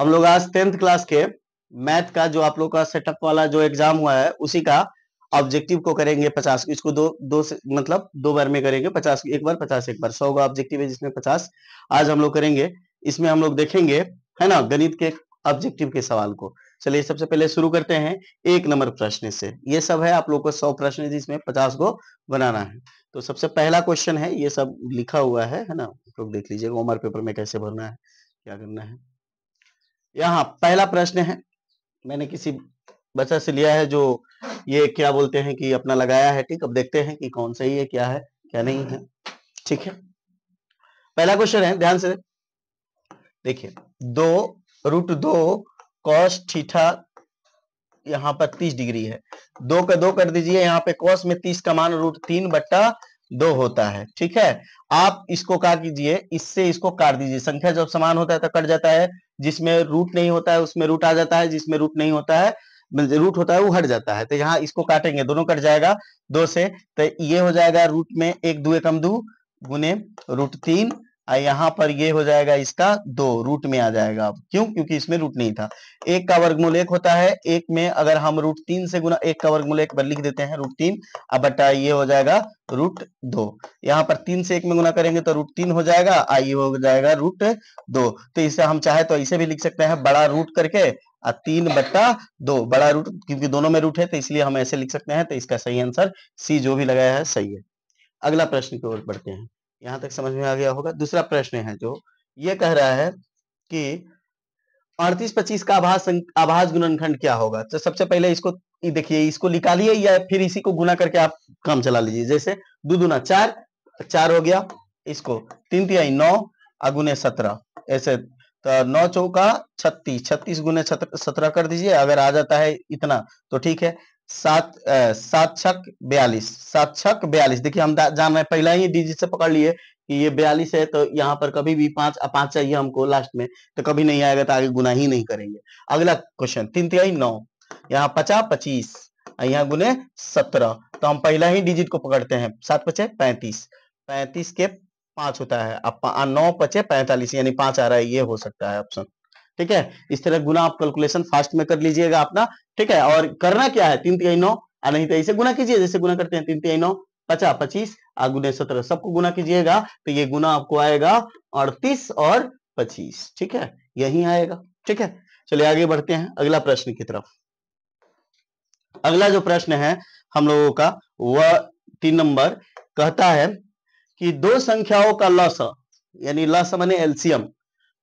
हम लोग आज 10th क्लास के मैथ का जो आप लोग का सेटअप वाला जो एग्जाम हुआ है उसी का ऑब्जेक्टिव को करेंगे 50। इसको दो से मतलब 2 बार में करेंगे। 50 एक बार, 50 एक बार, 100 का ऑब्जेक्टिव है जिसमें 50 आज हम लोग करेंगे। इसमें हम लोग देखेंगे, है ना, गणित के ऑब्जेक्टिव के सवाल को। चलिए सबसे पहले शुरू करते हैं 1 नंबर प्रश्न से। ये सब है आप लोग को 100 प्रश्न जिसमें 50 को बनाना है। तो सबसे पहला क्वेश्चन है, ये सब लिखा हुआ है ना, आप लोग देख लीजिएगा होमवर्क पेपर में कैसे भरना है, क्या करना है। यहाँ पहला प्रश्न है, मैंने किसी बच्चा से लिया है जो ये क्या बोलते हैं कि अपना लगाया है। ठीक, अब देखते हैं कि कौन सही है, क्या है क्या नहीं है। ठीक है, पहला क्वेश्चन है, ध्यान से देखिए। 2√2 cos थीटा यहाँ पर 30 डिग्री है। 2 का 2 कर दीजिए, यहाँ पे cos में 30 का मान √3/2 होता है। ठीक है, आप इसको क्या कीजिए, इससे इसको काट दीजिए। संख्या जब समान होता है तो कट जाता है, जिसमें रूट नहीं होता है उसमें रूट आ जाता है, जिसमें रूट नहीं होता है रूट होता है वो हट जाता है। तो यहाँ इसको काटेंगे, दोनों कट जाएगा 2 से, तो ये हो जाएगा रूट में 1 2 एकम 2 गुने √3, और यहाँ पर ये हो जाएगा इसका 2 रूट में आ जाएगा। अब क्यों? क्योंकि इसमें रूट नहीं था। 1 का वर्गमूल 1 होता है, 1 में अगर हम √3 से गुना 1 का वर्गमूल 1 पर लिख देते हैं √3, अब बटा ये हो जाएगा √2। यहाँ पर 3 से 1 में गुना करेंगे तो √3 हो जाएगा, ये हो जाएगा √2। तो इसे हम चाहे तो इसे भी लिख सकते हैं बड़ा रूट करके 3/2 बड़ा रूट, क्योंकि दोनों में रूट है तो इसलिए हम ऐसे लिख सकते हैं। तो इसका सही आंसर सी जो भी लगाया है सही है। अगला प्रश्न की ओर बढ़ते हैं। यहां तक समझ में आ गया होगा। दूसरा प्रश्न है जो ये कह रहा है कि 38-25 का आभास गुणनखंड क्या होगा। तो सबसे पहले इसको देखिए, इसको निकालिए या फिर इसी को गुना करके आप काम चला लीजिए। जैसे 2 दूना 4, 4 हो गया, इसको 3 तिहाई 9 गुने 17, ऐसे तो 9 चौका 36, 36 गुने 17 कर दीजिए। अगर आ जाता है इतना तो ठीक है। 7 छक 42, 7 छक 42। देखिए हम जान रहे हैं, पहला ही डिजिट से पकड़ लिए कि ये 42 है, तो यहाँ पर कभी भी 5 चाहिए हमको लास्ट में, तो कभी नहीं आएगा तो आगे गुना ही नहीं करेंगे। अगला क्वेश्चन 3 तिहाई 9, यहाँ 50 25, यहाँ गुने 17, तो हम पहला ही डिजिट को पकड़ते हैं। 7 पचे 35, 35 के 5 होता है, अब 9 पचे 45, यानी 5 आ रहा है, ये हो सकता है ऑप्शन। ठीक है, इस तरह गुना आप कैलकुलेशन फास्ट में कर लीजिएगा अपना। ठीक है, और करना क्या है, 3 तिहाई 9, नहीं तो ऐसे गुना कीजिए जैसे गुना करते हैं। 3 तिहाई 9 50 25 गुने 17, सबको गुना कीजिएगा तो ये गुना आपको आएगा 38 और 25। ठीक है, यही आएगा। ठीक है, चलिए आगे बढ़ते हैं अगला प्रश्न की तरफ। अगला जो प्रश्न है हम लोगों का वह 3 नंबर कहता है कि दो संख्याओं का लसाअ यानी लसाअ माने एलसीएम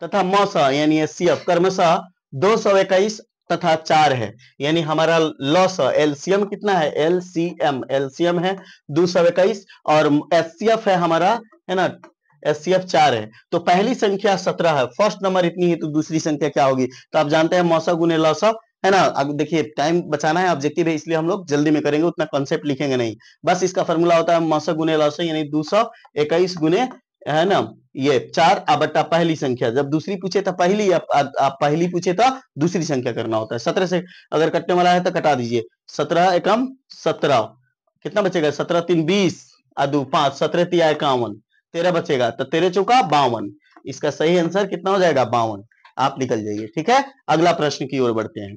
तथा मसाअ यानी एचसीएफ क्रमशः 221 तथा 4 है। यानी हमारा लसाअ एलसीएम कितना है, एलसीएम है 221 और एचसीएफ है हमारा, है ना, एचसीएफ 4 है। तो पहली संख्या 17 है, फर्स्ट नंबर इतनी है, तो दूसरी संख्या क्या होगी। तो आप जानते हैं मौसा गुने लौसा, है ना। अब देखिए टाइम बचाना है, ऑब्जेक्टिव है, इसलिए हम लोग जल्दी में करेंगे, उतना कॉन्सेप्ट लिखेंगे नहीं। बस इसका फॉर्मूला होता है मौसा गुने लौसा यानी 221 गुने, है ना, ये 4 बट्टा पहली संख्या। जब दूसरी पूछे तो पहली, आप पहली पूछे तो दूसरी संख्या करना होता है। 17 से अगर कटने वाला है तो कटा दीजिए। 17 एकम 17, कितना बचेगा, 17 3 20 2 5, 17 तिया 51, 13 बचेगा, तो 13 चौका 52। इसका सही आंसर कितना हो जाएगा, 52। आप निकल जाइए। ठीक है, अगला प्रश्न की ओर बढ़ते हैं।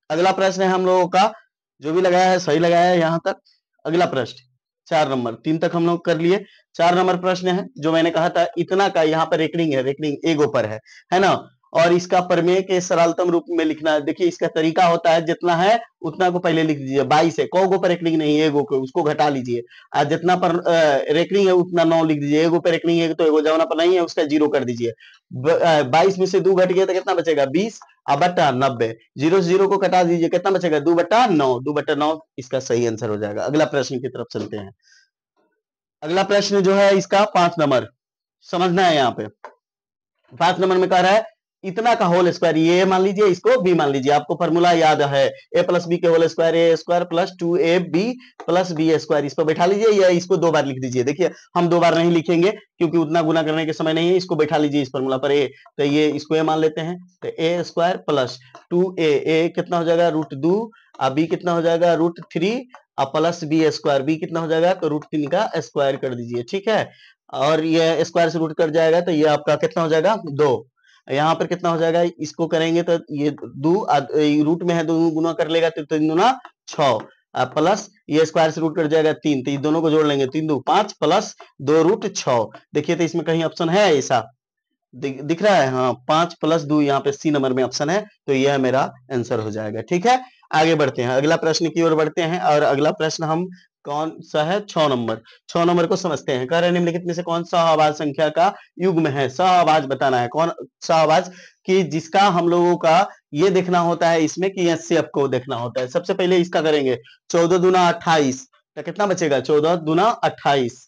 अगला प्रश्न है हम लोगों का, जो भी लगाया है सही लगाया है यहां तक। अगला प्रश्न 4 नंबर, 3 तक हम लोग कर लिए। 4 नंबर प्रश्न है जो मैंने कहा था इतना का, यहाँ पर रेकरिंग है, रेकरिंग एगो पर है ना, और इसका प्रमेय के सरलतम रूप में लिखना है। देखिए इसका तरीका होता है, जितना है उतना को पहले लिख दीजिए। 22 है, कौ गो पर रेकरिंग नहीं, एगो को, उसको घटा लीजिए। जितना पर रेकरिंग है उतना 9 लिख दीजिए। एगो पर रेकरिंग है तो एगो जवना पर नहीं है उसका 0 कर दीजिए। 22 में से 2 घट गया तो कितना बचेगा, 20 बट्टा 90, 0 से 0 को कटा दीजिए, कितना बचेगा, 2/9, 2/9 इसका सही आंसर हो जाएगा। अगला प्रश्न की तरफ चलते हैं। अगला प्रश्न जो है इसका 5 नंबर, समझना है यहाँ पे। 5 नंबर में कह रहा है इतना का होल स्क्वायर, ये मान लीजिए, इसको बी मान लीजिए। आपको फॉर्मूला याद है, ए प्लस बी के whole square, A square plus 2ab plus B square. इस पर बैठा लीजिए या इसको 2 बार लिख दीजिए। देखिए हम 2 बार नहीं लिखेंगे क्योंकि उतना गुना करने के समय नहीं है। इसको बैठा लीजिए इस फॉर्मूला पर ए, तो ये इसको ए मान लेते हैं। तो ए स्क्वायर प्लस 2a, कितना हो जाएगा, √2, बी कितना हो जाएगा, √3, प्लस बी स्क्वायर, बी कितना हो जाएगा, तो √3 का स्क्वायर कर दीजिए। ठीक है, और ये स्क्वायर से रूट कट जाएगा तो ये आपका कितना हो जाएगा, 2। यहाँ पर कितना हो जाएगा, इसको करेंगे तो ये रूट में है, 2 गुना कर लेगा तो 3 दूना 6 प्लस ये स्क्वायर से रूट कट जाएगा 3, तो ये दोनों को जोड़ लेंगे 3 2 5 प्लस 2 रूट 6। देखिए तो इसमें कहीं ऑप्शन है ऐसा दिख रहा है, हाँ 5 प्लस 2 यहाँ पे सी नंबर में ऑप्शन है, तो यह मेरा आंसर हो जाएगा। ठीक है, आगे बढ़ते हैं, अगला प्रश्न की ओर बढ़ते हैं, और अगला प्रश्न हम कौन सा है, 6 नंबर। 6 नंबर को समझते हैं। कह रहे निम्नलिखित में से कौन सा आवाज संख्या का युग्म है, स आवाज बताना है, कौन सा आवाज कि जिसका हम लोगों का ये देखना होता है इसमें कि एचसीएफ को देखना होता है। सबसे पहले इसका करेंगे 14 दूना 28, तो कितना बचेगा 14 दूना 28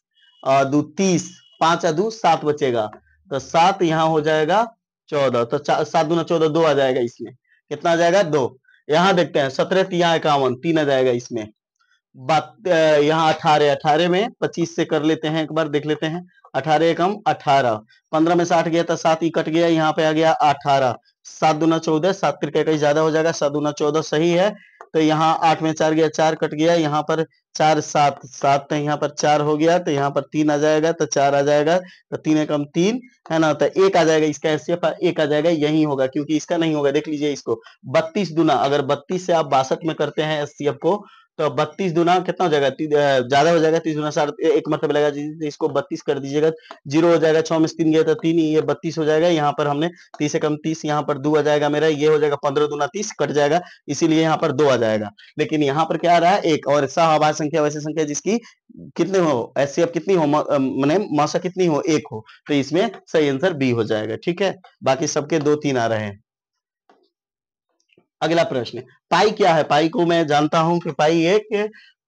और 2 30, 5 और 2 7 बचेगा, तो 7 यहाँ हो जाएगा 14, तो 7 दूना 14 2 आ जाएगा, इसमें कितना आ जाएगा 2। यहाँ देखते हैं 17 तिया 51 3 आ जाएगा इसमें। यहाँ 18 में 25 से कर लेते हैं, एक बार देख लेते हैं, 18 एकम 18, 15 में 60 गया तो 7 ही कट गया, यहाँ पे आ गया 18, 7 दूना 14, 7 तिरका कहीं ज्यादा हो जाएगा, 7 दूना 14 सही है। तो यहाँ 8 में 4 गया, 4 कट गया, यहाँ पर 4 7 7, तो यहाँ पर 4 हो गया, तो यहाँ पर 3 आ जाएगा, तो 4 आ जाएगा, तो 3 एकम 3 है ना, तो 1 आ जाएगा, इसका एचसीएफ 1 आ जाएगा, यही होगा, क्योंकि इसका नहीं होगा। देख लीजिए इसको 32 दूना, अगर 32 से आप 62 में करते हैं एचसीएफ को, तो 32 दूना कितना हो जाएगा, ज्यादा हो जाएगा, 30 दूना 60, एक मतलब लगेगा, इसको 32 कर दीजिएगा, 0 हो जाएगा, 6 में 3 गया तो 3 ही, ये 32 हो जाएगा। यहाँ पर हमने 30 से कम 30, यहाँ पर 2 आ जाएगा मेरा, ये हो जाएगा 15 दूना 30 कट जाएगा, इसीलिए यहाँ पर 2 आ जाएगा। लेकिन यहाँ पर क्या आ रहा है 1, और सहआवाज संख्या वैसी संख्या जिसकी कितने हो, एचसीएफ कितनी हो, माने मासा कितनी हो, 1 हो, तो इसमें सही आंसर बी हो जाएगा। ठीक है, बाकी सबके 2 3 आ रहे हैं। अगला प्रश्न, पाई क्या है। पाई को मैं जानता हूं कि पाई एक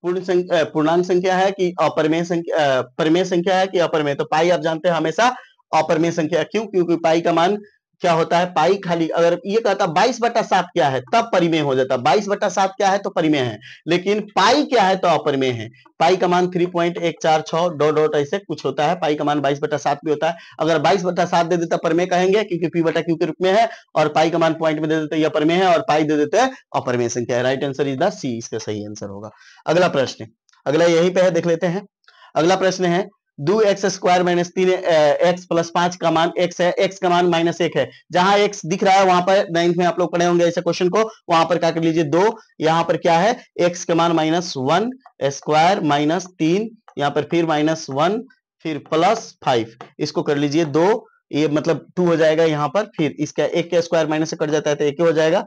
पूर्णांक संख्या है कि अपरिमेय संख्या, परिमेय संख्या है कि अपरिमेय। तो पाई आप जानते हैं हमेशा अपरिमेय संख्या, क्यों, क्योंकि पाई का मान क्या होता है, पाई खाली अगर ये कहता 22/7 क्या है तब परिमेय हो जाता, 22/7 क्या है तो परिमेय है, लेकिन पाई क्या है तो अपरिमेय है। पाई का मान 3.146 डॉट डॉट ऐसे कुछ होता है, पाई का मान 22/7 भी होता है। अगर 22/7 दे देता परिमेय कहेंगे, क्योंकि p/q के रूप में है, और पाई का मान पॉइंट में दे देते अपरिमेय है, और पाई दे देते अपरिमेय संख्या है। राइट आंसर इज द सी, इसका सही आंसर होगा। अगला प्रश्न, अगला यहीं पे है, देख लेते हैं। अगला प्रश्न है 2x² - 3x + 5 का मान x है, x का मान -1 है। जहां x दिख रहा है वहां पर 9th में आप लोग पढ़े होंगे ऐसे क्वेश्चन को, वहां पर क्या कर लीजिए 2, यहाँ पर क्या है x का मान -1 स्क्वायर -3, यहाँ पर फिर -1 फिर +5, इसको कर लीजिए 2, ये मतलब 2 हो जाएगा यहाँ पर, फिर इसका 1 का स्क्वायर माइनस से कट जाता है तो 1 हो जाएगा,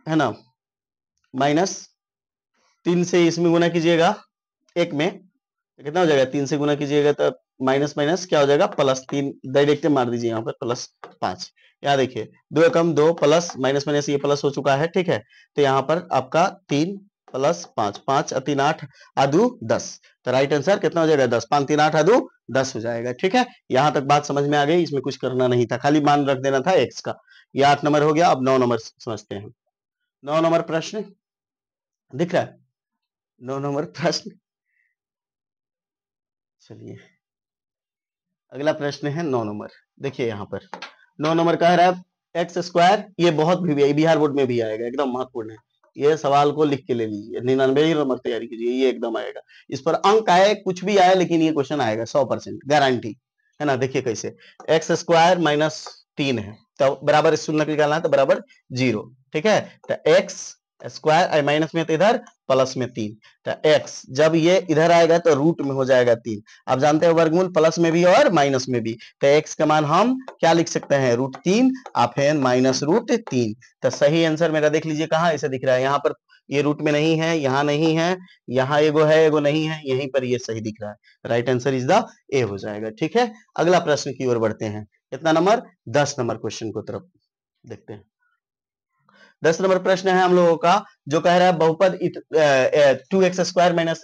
है ना, -3 से इसमें गुना कीजिएगा 1 में, कितना हो जाएगा, 3 से गुना कीजिएगा तो माइनस माइनस क्या हो जाएगा +3, डायरेक्ट मार दीजिए यहाँ पर +5। यहाँ देखिए 2 एकम 2 प्लस माइनस माइनस ये प्लस हो चुका है। ठीक है, तो यहाँ पर आपका 3 + 5, 5 और 3 8 आदू 10, तो राइट आंसर कितना हो जाएगा 10, 5 3 8 आदू 10 हो जाएगा। ठीक है, यहाँ तक बात समझ में आ गई, इसमें कुछ करना नहीं था, खाली मान रख देना था x का। ये 8 नंबर हो गया। अब 9 नंबर समझते हैं। 9 नंबर प्रश्न दिख रहा है, 9 नंबर प्रश्न, चलिए अगला प्रश्न है 9 नंबर। देखिए यहाँ पर 9 नंबर कह रहा है x², ये बहुत भी बिहार बोर्ड में भी आएगा, एकदम महत्वपूर्ण है, ये सवाल को लिख के ले लीजिए, 99 नंबर तैयारी कीजिए, ये एकदम आएगा। इस पर अंक आए कुछ भी आए, लेकिन ये क्वेश्चन आएगा 100% गारंटी है ना। देखिए कैसे, x² - 3 है, तो बराबर शून्य निकालना है, तो बराबर 0। ठीक है, तो x² माइनस में तो इधर प्लस में 3, तो x जब ये इधर आएगा तो रूट में हो जाएगा 3। आप जानते हैं वर्गमूल प्लस में भी और माइनस में भी, तो x का मान हम क्या लिख सकते हैं, √3 अपेन -√3। तो सही आंसर मेरा देख लीजिए कहाँ ऐसे दिख रहा है, यहाँ पर ये रूट में नहीं है, यहाँ नहीं है, यहाँ एगो है एगो नहीं है, यहीं पर ये सही दिख रहा है। राइट आंसर इज द ए हो जाएगा। ठीक है, अगला प्रश्न की ओर बढ़ते हैं। कितना नंबर, 10 नंबर क्वेश्चन को तरफ देखते हैं। 10 नंबर प्रश्न है हम लोगों का, जो कह रहा है बहुपद 2x² -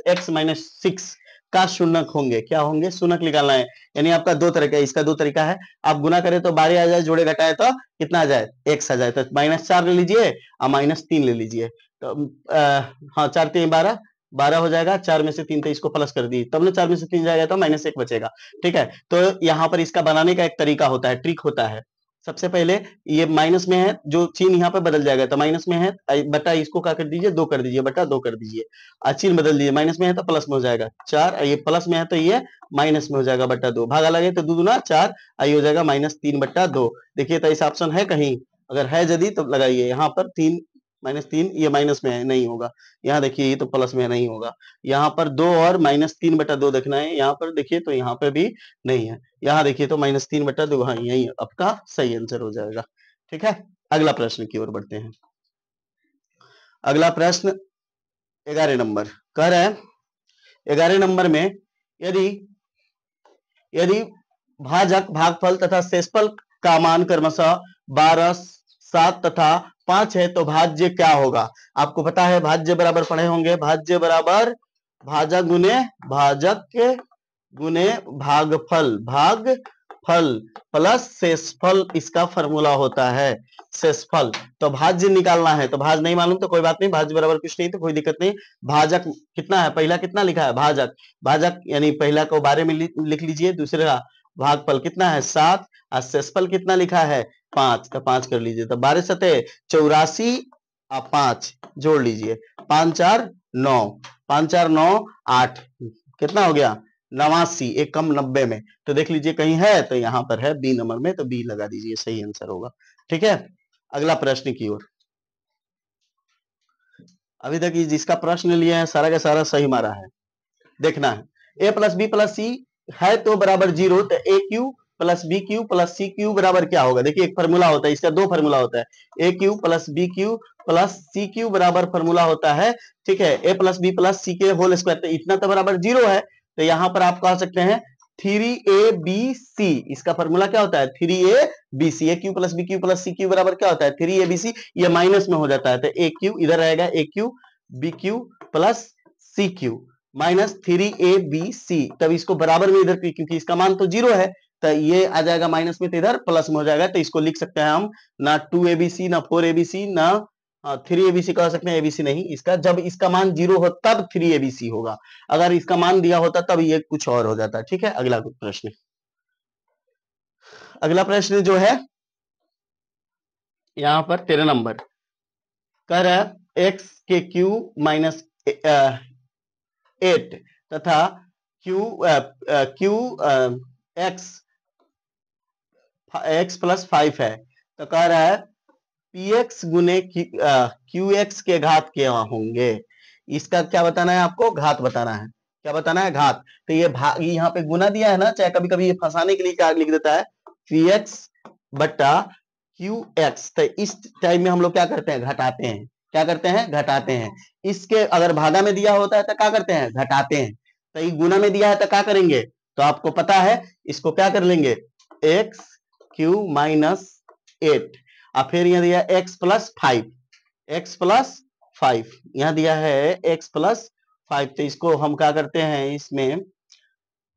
x - 6 का शून्यक होंगे। क्या होंगे, शून्यक निकालना है, यानी आपका दो तरह का, इसका दो तरीका है। आप गुना करें तो 12 आ जाए, जोड़े घटाए तो कितना आ जाए, x आ जाए, तो -4 ले लीजिए और -3 ले लीजिए, तो हाँ 4 3 12, 12 हो जाएगा, 4 में से 3 तो इसको प्लस कर दी, तब ना 4 में से 3 जाएगा तो -1 बचेगा। ठीक है, तो यहाँ पर इसका बनाने का एक तरीका होता है, ट्रिक होता है, सबसे पहले ये माइनस में है, जो चिन्ह यहाँ पे बदल जाएगा, तो माइनस में है बटा इसको क्या कर दीजिए, 2 कर दीजिए, बटा 2 कर दीजिए, चिन्ह बदल दीजिए, माइनस में है तो प्लस में हो जाएगा 4, ये प्लस में है तो ये माइनस में हो जाएगा बटा 2, भागा लगे तो 2 दूना 4, आई हो जाएगा -3 बटा 2। देखिए तो ऐसा ऑप्शन है कहीं, अगर है यदि तो लगाइए, यहाँ पर 3 -3 ये माइनस में है, नहीं होगा, यहाँ देखिए ये तो प्लस में नहीं होगा, यहाँ पर 2 और -3 बटा 2 देखना है, यहाँ पर देखिए तो यहाँ पे भी नहीं है, यहाँ देखिए तो -3 बटा 2, हाँ यही आपका सही आंसर हो जाएगा। ठीक है, अगला प्रश्न की ओर बढ़ते हैं। अगला प्रश्न 11 नंबर कह रहे हैं, 11 नंबर में यदि भाजक, भागफल तथा शेषफल का मान क्रमशः 12, 7 तथा 5 है तो भाज्य क्या होगा? आपको पता है भाज्य बराबर पढ़े होंगे, भाज्य बराबर भाजक गुने भागफल, भागफल प्लस शेषफल, इसका फॉर्मूला होता है शेषफल। तो भाज्य निकालना है, तो भाज्य नहीं मालूम तो कोई बात नहीं, भाज्य बराबर कुछ नहीं तो कोई दिक्कत नहीं। भाजक कितना है, पहला कितना लिखा है भाजक, भाजक यानी पहला को बारे में लिख लीजिए, दूसरा भागफल कितना है 7 और शेषफल कितना लिखा है 5, तो 5 कर लीजिए, तो 12 सते 84 और 5 जोड़ लीजिए, 5 4 9, 5 4 9 8, कितना हो गया 89, एक कम 90 में, तो देख लीजिए कहीं है तो यहाँ पर है बी नंबर में, तो बी लगा दीजिए, सही आंसर होगा। ठीक है, अगला प्रश्न की ओर। अभी तक जिसका प्रश्न लिया है सारा का सारा सही मारा है, देखना है a plus B plus C है तो बराबर 0, तो A cube plus B cube plus C cube बराबर क्या होगा? देखिए एक फार्मूला होता है, इसका 2 फार्मूला होता है, A cube plus B cube plus C cube बराबर फार्मूला होता है। ठीक है, A plus B plus C के होल स्क्वायर, तो इतना तो बराबर 0 है, तो यहाँ पर आप कह सकते हैं 3abc, इसका फार्मूला क्या होता है 3abc, A cube plus B cube plus C cube बराबर क्या होता है 3abc, ये माइनस में हो जाता है, तो ए क्यू इधर रहेगा, A cube B cube plus C cube minus 3abc, तब इसको बराबर में इधर, क्योंकि इसका मान तो 0 है, तो ये आ जाएगा माइनस में, तो इधर प्लस में हो जाएगा, तो इसको लिख सकते हैं हम ना 2abc ना 4abc ना 3abc कह सकते हैं, abc नहीं, इसका जब इसका मान 0 हो तब 3abc होगा, अगर इसका मान दिया होता तब ये कुछ और हो जाता। ठीक है, अगला प्रश्न, अगला प्रश्न जो है यहाँ पर 13 नंबर कह रहा है x के क्यू माइनस 8 तथा क्यू एक्स प्लस 5 है, तो कह रहा है px गुने qx के घात क्या होंगे? इसका क्या बताना है आपको, घात बताना है, क्या बताना है घात, तो ये यहाँ पे गुना दिया है ना, चाहे कभी कभी ये फंसाने के लिए क्या लिख देता है px बटा qx, तो इस टाइम में हम लोग क्या करते हैं घटाते हैं, क्या करते हैं घटाते हैं, इसके अगर भागा में दिया होता है तो क्या करते हैं घटाते हैं, तो ये गुना में दिया है तो क्या करेंगे, तो आपको पता है इसको क्या कर लेंगे एक्स क्यू माइनस 8 और फिर यहाँ दिया x प्लस 5, एक्स प्लस 5 यहाँ दिया है x प्लस 5, तो इसको हम क्या करते हैं इसमें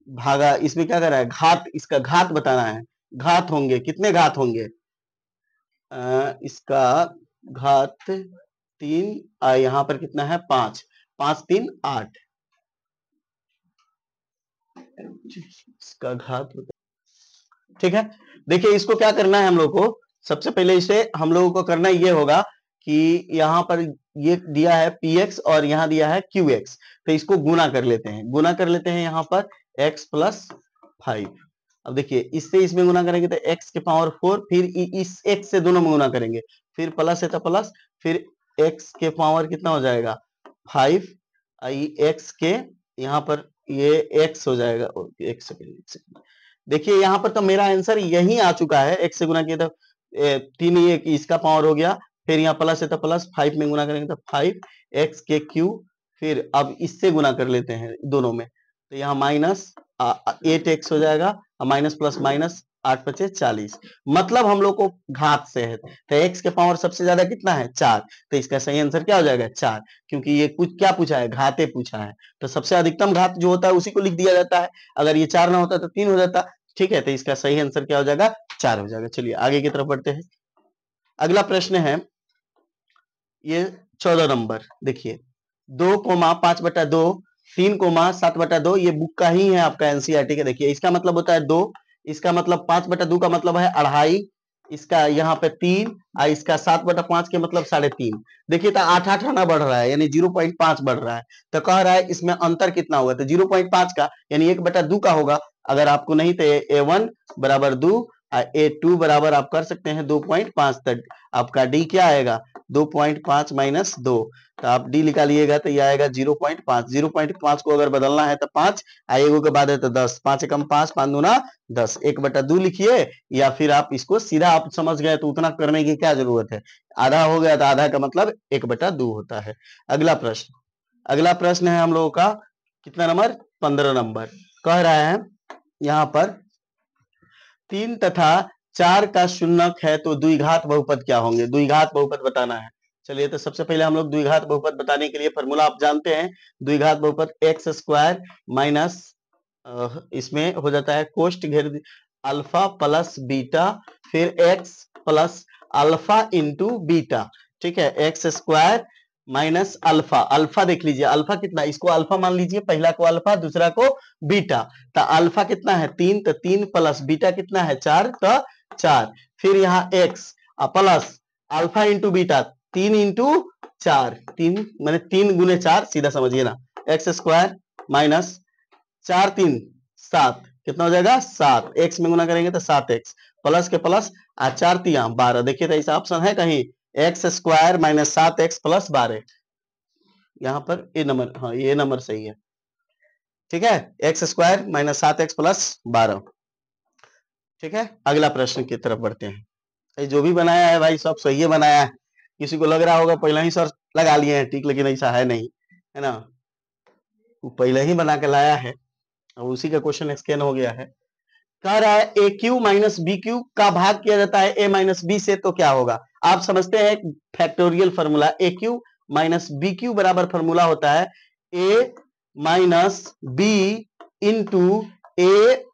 भागा, इसमें क्या कर रहा है घात, इसका घात बताना है, घात होंगे कितने घात होंगे, इसका घात 3 यहाँ पर कितना है 5, 5 3 8, इसका घात, ठीक है। देखिए इसको क्या करना है हम लोग को, सबसे पहले इसे हम लोगों को करना ये होगा कि यहाँ पर ये दिया है px और यहाँ दिया है qx, तो इसको गुना कर लेते हैं, गुना कर लेते हैं यहाँ पर x प्लस 5, अब देखिए इससे इसमें गुना करेंगे तो x के पावर 4, फिर इस x से दोनों में गुना करेंगे, फिर प्लस है तो प्लस, फिर x के पावर कितना हो जाएगा 5, x के यहाँ पर ये x हो जाएगा, एक सेकंड देखिए यहाँ पर तो मेरा आंसर यही आ चुका है, x से गुना किया तो 3 ये इसका पावर हो गया, फिर यहाँ प्लस है तो प्लस, 5 में गुना करेंगे तो 5x के क्यू, फिर अब इससे गुना कर लेते हैं दोनों में, तो यहाँ माइनस 8x हो जाएगा, माइनस प्लस माइनस 8 पचे 40, मतलब हम लोग को घात से है, तो x के पावर सबसे ज्यादा कितना है 4, तो इसका सही आंसर क्या हो जाएगा 4, क्योंकि ये कुछ क्या पूछा है घाते पूछा है, तो सबसे अधिकतम घात जो होता है उसी को लिख दिया जाता है, अगर ये 4 ना होता तो 3 हो जाता। ठीक है, तो इसका सही आंसर क्या हो जाएगा 4 हो जाएगा। चलिए आगे की तरफ बढ़ते हैं, अगला प्रश्न है ये 14 नंबर, देखिए 2,5/2 3,7/2, ये बुक का ही है आपका एनसीईआरटी का, देखिए इसका मतलब होता है 2, इसका मतलब 5/2 का मतलब है 2.5, इसका यहाँ पे 3 और इसका 7/5 के मतलब 3.5। देखिए तो 8 आना बढ़ रहा है यानी 0.5 बढ़ रहा है। तो कह रहा है इसमें अंतर कितना होगा, तो 0.5 का यानी 1/2 का होगा। अगर आपको नहीं तो A1 बराबर 2 और A2 बराबर आप कर सकते हैं 2.5। तक आपका D क्या आएगा, 2.5 माइनस 2। तो आप D निकालिएगा तो ये आएगा 0.5। 0.5 को अगर बदलना है तो 5 आएगो के बाद है तो 10, 5 एकम 5, 5 दूना 10, 1/2 लिखिए। या फिर आप इसको सीधा आप समझ गए तो उतना करने की क्या जरूरत है, आधा हो गया तो आधा का मतलब 1/2 होता है। अगला प्रश्न है हम लोगों का कितना नंबर, 15 नंबर। कह रहा है यहाँ पर 3 तथा 4 का शून्यक है तो द्विघात बहुपद क्या होंगे, द्विघात बहुपद बताना है। चलिए तो सबसे पहले हम लोग द्विघात बहुपद बताने के लिए फॉर्मूला आप जानते हैं। द्विघात बहुपद x² माइनस इसमें हो जाता है कोष्ट घेर अल्फा प्लस बीटा, फिर x plus alpha into beta. ठीक है, x² माइनस अल्फा, अल्फा देख लीजिए अल्फा कितना, इसको अल्फा मान लीजिए, पहला को अल्फा दूसरा को बीटा। तो अल्फा कितना है 3, तो 3 प्लस बीटा कितना है 4, तो 4। फिर यहाँ x plus alpha into beta 3 into 4, 3 मैंने 3 गुने 4 सीधा समझिए ना, x² माइनस 4 3 7 कितना हो जाएगा 7, x में गुना करेंगे तो 7x प्लस के प्लस 4 3 12। देखिए तो ऐसा ऑप्शन है कहीं, x² माइनस 7x प्लस 12। यहाँ पर ए नंबर, हाँ ये नंबर सही है। ठीक है, x² माइनस 7x प्लस 12। ठीक है, अगला प्रश्न की तरफ बढ़ते हैं। जो भी बनाया है भाई सब सही बनाया है। किसी को लग रहा होगा पहले ही सर लगा लिए हैं ठीक, लेकिन ऐसा है नहीं, है ना, वो पहले ही बना के लाया है और उसी का क्वेश्चन स्कैन हो गया है। कह रहा है A cube minus B Q का भाग किया जाता है ए माइनस बी से तो क्या होगा। आप समझते हैं factorial formula, A cube minus B cube बराबर फॉर्मूला होता है A minus B into A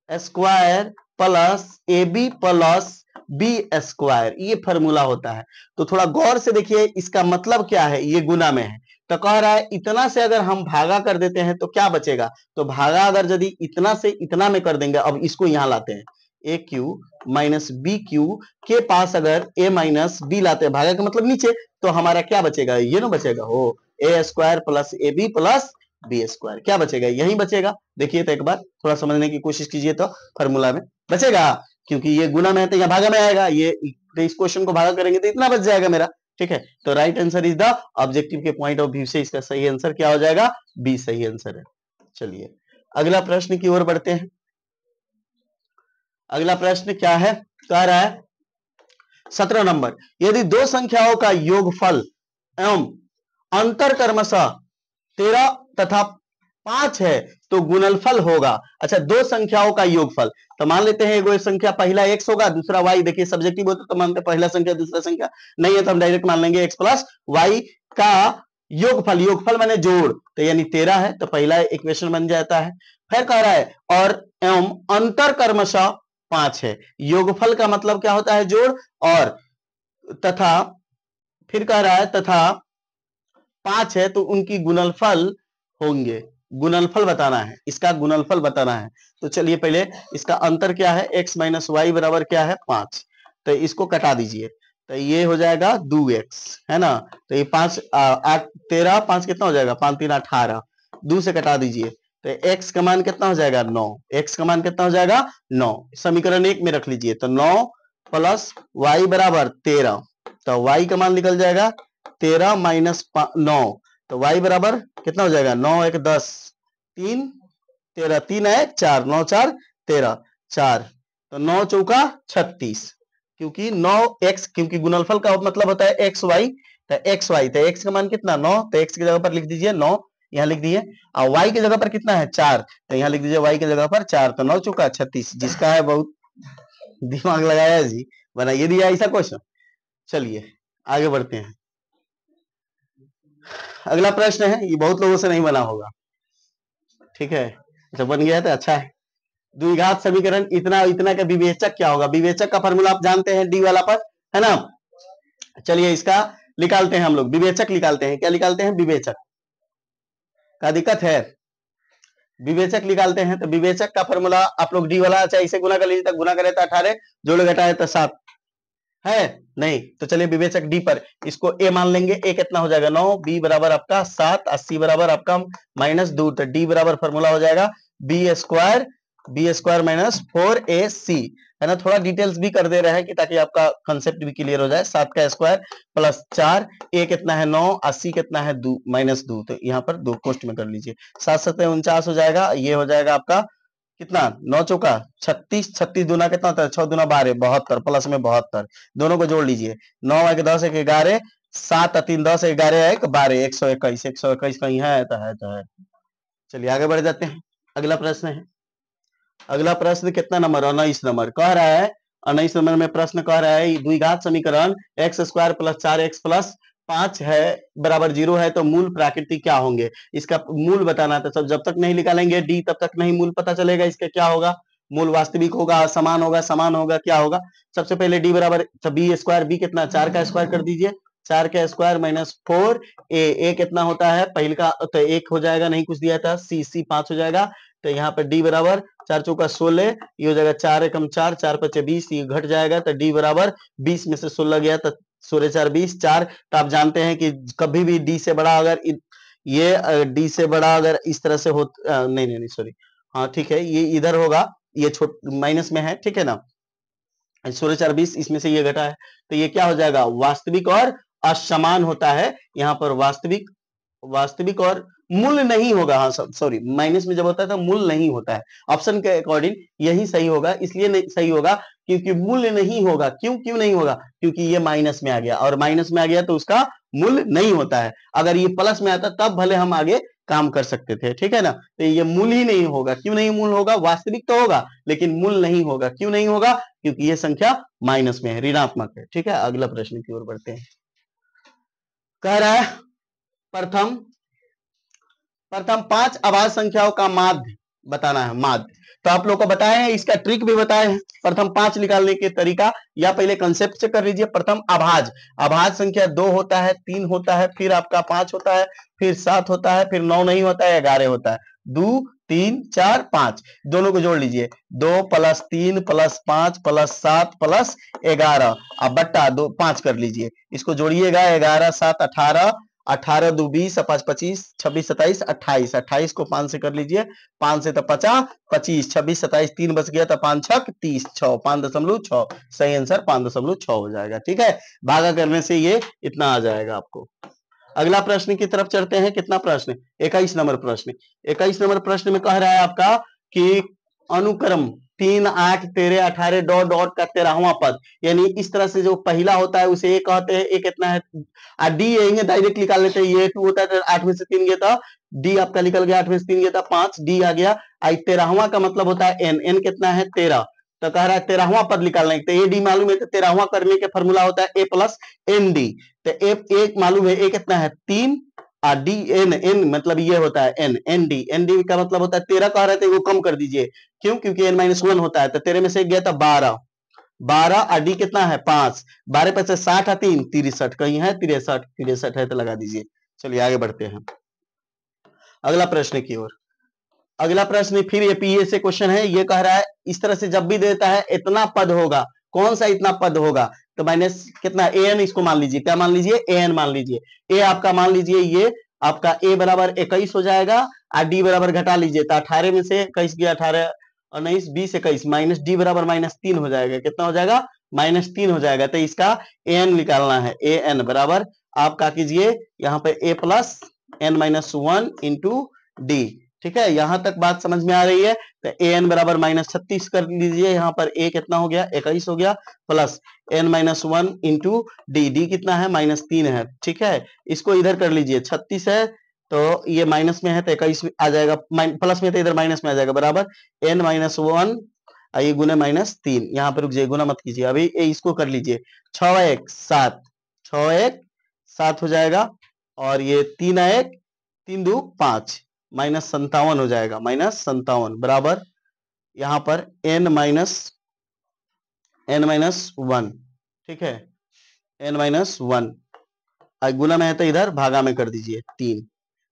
square plus A B plus B square, ये फॉर्मूला होता है। तो थोड़ा गौर से देखिए इसका मतलब क्या है, ये गुना में है। तो कह रहा है इतना से अगर हम भागा कर देते हैं तो क्या बचेगा, तो भागा अगर यदि इतना से इतना में कर देंगे, अब इसको यहां लाते हैं ए क्यू माइनस बी क्यू के पास अगर ए माइनस बी लाते हैं, भागा का मतलब नीचे, तो हमारा क्या बचेगा, ये ना बचेगा हो A square plus A B plus B square, क्या बचेगा यही बचेगा। देखिए तो एक बार थोड़ा समझने की कोशिश कीजिए तो फॉर्मूला में बचेगा, क्योंकि ये गुना में है तो यहाँ भागा में आएगा, ये तो इस क्वेश्चन को भागा करेंगे तो इतना बच जाएगा मेरा। ठीक है, तो right answer is the objective के पॉइंट ऑफ व्यू से इसका सही आंसर क्या हो जाएगा, बी सही आंसर है। चलिए अगला प्रश्न की ओर बढ़ते हैं। अगला प्रश्न क्या है, कह रहा है 17 नंबर, यदि दो संख्याओं का योगफल एवं अंतर क्रमशः 13 तथा 5 है तो गुणनफल होगा। अच्छा, दो संख्याओं का योगफल, तो मान लेते हैं एगो संख्या पहला x होगा दूसरा y। देखिए सब्जेक्टिव होता तो मानते पहला संख्या दूसरा संख्या, नहीं है तो हम डायरेक्ट मान लेंगे x प्लस y का योगफल, योगफल माने जोड़, तो यानी 13 है तो पहला इक्वेशन बन जाता है। फिर कह रहा है और एवं अंतर क्रमशः 5 है, योगफल का मतलब क्या होता है जोड़, और तथा फिर कह रहा है तथा 5 है तो उनकी गुणनफल होंगे, गुणनफल बताना है, इसका गुणनफल बताना है। तो चलिए पहले इसका अंतर क्या है, x माइनस वाई बराबर क्या है 5, तो इसको कटा दीजिए तो ये हो जाएगा 2x, है ना। तो ये 5 8 13 5 कितना हो जाएगा 5 3 18, 2 से कटा दीजिए तो x का मान कितना हो जाएगा 9, x का मान कितना हो जाएगा 9, समीकरण 1 में रख लीजिए। तो 9 प्लस y बराबर 13, तो y का मान निकल जाएगा 13 माइनस 9, तो y बराबर कितना हो जाएगा 9 1 10 3 13 3 है 4 9 4 13 4, तो 9 चौका 36, क्योंकि 9x, क्योंकि गुणनफल का मतलब होता है एक्स वाई, तो एक्स वाई, तो x का मान कितना 9, तो x की जगह पर लिख दीजिए 9, यहाँ लिख दिए, और y की जगह पर कितना है 4, तो यहाँ लिख दीजिए y की जगह पर 4, तो 9 चौका 36। जिसका है बहुत दिमाग लगाया जी, बनाइए दिया ऐसा क्वेश्चन। चलिए आगे बढ़ते हैं। अगला प्रश्न है, ये बहुत लोगों से नहीं बना होगा, ठीक है, जब बन गया तो अच्छा है। द्विघात समीकरण इतना इतना का विवेचक क्या होगा, विवेचक का फॉर्मूला आप जानते हैं डी वाला पर, है ना। चलिए इसका निकालते हैं हम लोग, विवेचक निकालते हैं, क्या निकालते हैं विवेचक का, दिक्कत है विवेचक निकालते हैं। तो विवेचक का फॉर्मूला आप लोग डी वाला, चाहे इसे गुना कर लीजिए, गुना करे तो 18 जोड़ घटाए तो 7, है नहीं, तो चलिए विवेचक डी पर इसको ए मान लेंगे। ए कितना हो जाएगा 9, बी बराबर आपका 7 और सी बराबर आपका -2, तो डी बराबर फॉर्मूला हो जाएगा बी स्क्वायर माइनस 4ac, है ना। थोड़ा डिटेल्स भी कर दे रहे हैं कि ताकि आपका कंसेप्ट भी क्लियर हो जाए। 7 का स्क्वायर प्लस 4, ए कितना है 9 और सी कितना है -2, तो यहाँ पर 2 कोष्ट में कर लीजिए। 7 7 49 हो जाएगा, ये हो जाएगा आपका कितना 9 चौका 36, 36 दूना कितना होता है 6 दूना 12, 72 प्लस में 72, दोनों को जोड़ लीजिए। 9 1 10 1 11, 7 और 3 10, 11 1 12, 121, 121 कहीं है तो है तो है। चलिए आगे बढ़ जाते हैं। अगला प्रश्न है, अगला प्रश्न कितना नंबर 19 नंबर कह रहा है। 19 नंबर में प्रश्न कह रहा है द्विघात समीकरण x square plus 4x plus 5 है बराबर 0 है तो मूल प्राकृतिक क्या होंगे, इसका मूल बताना था। सब जब तक नहीं निकालेंगे डी तब तक नहीं मूल पता चलेगा इसका क्या होगा। मूल वास्तविक होगा, समान होगा, समान होगा, क्या होगा। सबसे पहले डी बराबर बी स्क्वायर, बी कितना 4 का स्क्वायर कर दीजिए, 4 का स्क्वायर माइनस 4 ए कितना होता है पहले का तो 1 हो जाएगा, नहीं कुछ दिया था, सी 5 हो जाएगा। तो यहाँ पर डी बराबर 4 चौका 16, ये हो जाएगा 4 एकम 4, 4 पचे 20, ये घट जाएगा तो डी बराबर 20 में से 16 गया तो 16 4 20 4। तो आप जानते हैं कि कभी भी डी से बड़ा अगर ये डी से बड़ा अगर इस तरह से हो नहीं नहीं नहीं सॉरी, हाँ ठीक है, ये इधर होगा, ये छोट माइनस में है, ठीक है ना। 16 4 20 इसमें से ये घटा है तो ये क्या हो जाएगा वास्तविक और असमान होता है। यहाँ पर वास्तविक वास्तविक और मूल नहीं होगा, हाँ सॉरी माइनस में जब होता है तो मूल नहीं होता है। ऑप्शन के अकॉर्डिंग यही सही होगा, इसलिए नहीं सही होगा क्योंकि मूल्य नहीं होगा। क्यों नहीं होगा, क्योंकि ये माइनस में आ गया और माइनस में आ गया तो उसका मूल्य नहीं होता है। अगर ये प्लस में आता तब भले हम आगे काम कर सकते थे, ठीक है ना। तो ये मूल ही नहीं होगा। क्यों नहीं मूल होगा, वास्तविक तो होगा लेकिन मूल नहीं होगा। क्यों नहीं होगा, क्योंकि ये संख्या माइनस में है, ऋणात्मक है, ठीक है। अगला प्रश्न की ओर बढ़ते हैं। कह रहा है प्रथम 5 अभाज्य संख्याओं का माध्य बताना है, माध्य। तो आप लोग को बताए हैं, इसका ट्रिक भी बताए हैं। प्रथम 5 निकालने के तरीका या पहले कंसेप्ट से कर लीजिए। प्रथम अभाज्य संख्या 2 होता है, 3 होता है, फिर आपका 5 होता है, फिर 7 होता है, फिर 9 नहीं होता है, 11 होता है। 2 3 4 5 दोनों को जोड़ लीजिए, 2 + 3 + 5 + 7 + 11 अब बट्टा 2 5 कर लीजिए। इसको जोड़िएगा 11 7 18, 18 2 20, 5 25, 26 27 28, 28 को 5 से कर लीजिए, 5 से तो 50 25, 26 27 3 बच गया तो 5 6 30, 6 5.6, सही आंसर 5.6 हो जाएगा, ठीक है। भागा करने से ये इतना आ जाएगा आपको। अगला प्रश्न की तरफ चलते हैं। कितना प्रश्न, 21 नंबर प्रश्न। 21 नंबर प्रश्न में कह रहा है आपका कि अनुक्रम 3 8 13 18 डॉट डॉट का 13वां पद, यानी इस तरह से जो पहला होता है उसे ए कहते हैं। ए कितना है डी, यही डायरेक्ट निकाल लेते हैं, ये 2 होता है 8 में से 3 गया था, डी आपका निकल गया, 8 में से 3 गया था 5, डी आ गया। 13वां का मतलब होता है एन, एन कितना है 13, तो कह रहा है 13वां पद निकालना है। तो ए डी मालूम है, तो 13वां करने के फॉर्मूला होता है ए प्लस एन डी। तो ए मालूम है, ए कितना है 3 और डी एन, एन मतलब ये होता है एन, एन डी का मतलब होता है 13 कह रहे थे, वो कम कर दीजिए। क्यों, क्योंकि एन -1 होता है, तो 13 में से गया था 12, 12 और डी कितना है 5, 12 पे से 60 और 3 63, कहीं है 63 है तो लगा दीजिए। चलिए आगे बढ़ते हैं अगला प्रश्न की ओर। अगला प्रश्न फिर ये पीए से क्वेश्चन है। ये कह रहा है इस तरह से जब भी देता है इतना पद होगा, कौन सा इतना पद होगा, तो माइनस कितना ए एन, इसको मान लीजिए, क्या मान लीजिए ए एन मान लीजिए। ए आपका मान लीजिए ये आपका ए बराबर 21 हो जाएगा और डी बराबर घटा लीजिए, तो 18 में से 21 गया 18 19 20 21 माइनस डी बराबर -3 हो जाएगा। कितना हो जाएगा -3 हो जाएगा। तो इसका ए एन निकालना है। ए एन बराबर आपका कीजिए यहाँ पे ए प्लस एन -1 इंटू डी, ठीक है। यहां तक बात समझ में आ रही है। तो ए एन बराबर -36 कर लीजिए, यहाँ पर ए कितना हो गया 21 हो गया, plus n -1 into d, d कितना है -3 है, ठीक है। इसको इधर कर लीजिए, 36 है तो ये माइनस में है तो 21 आ जाएगा, प्लस में तो इधर माइनस में आ जाएगा, बराबर एन -1 ये गुना -3, यहाँ पर रुक जाइए, गुना मत कीजिए अभी, इसको कर लीजिए 6 1 7, 6 1 7 हो जाएगा, और ये 3 1 3 2 5 -57 हो जाएगा, -57 बराबर यहाँ पर n -1, ठीक है, n-1 गुना में है तो इधर भागा में कर दीजिए,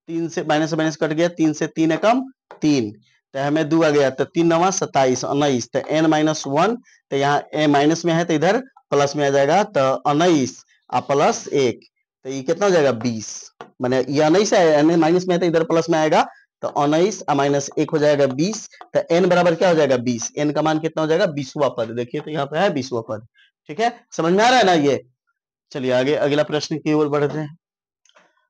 3 से माइनस कट गया, 3 से 3 एकम 3, तो हमें 2 आ गया, तो 3 9 27 19, तो n -1, तो यहाँ ए माइनस में है तो इधर प्लस में आ जाएगा तो 19 प्लस 1, तो ये कितना हो जाएगा 20, मैंने ये 19 है माइनस में है तो इधर प्लस में आएगा, तो 19 माइनस 1 हो जाएगा 20, तो n बराबर क्या हो जाएगा 20, n का मान कितना हो जाएगा 20वां पद, देखिए तो यहाँ पे है 20वां पद। ठीक है, समझ में आ रहा है ना ये। चलिए आगे अगला प्रश्न की ओर बढ़ते हैं।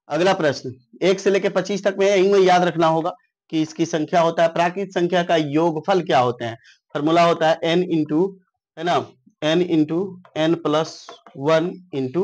अगला प्रश्न 1 से लेकर 25 तक में यही याद रखना होगा कि इसकी संख्या होता है प्राकृत संख्या का योगफल क्या होते हैं, फॉर्मूला होता है n इंटू, है ना, n into n plus 1 into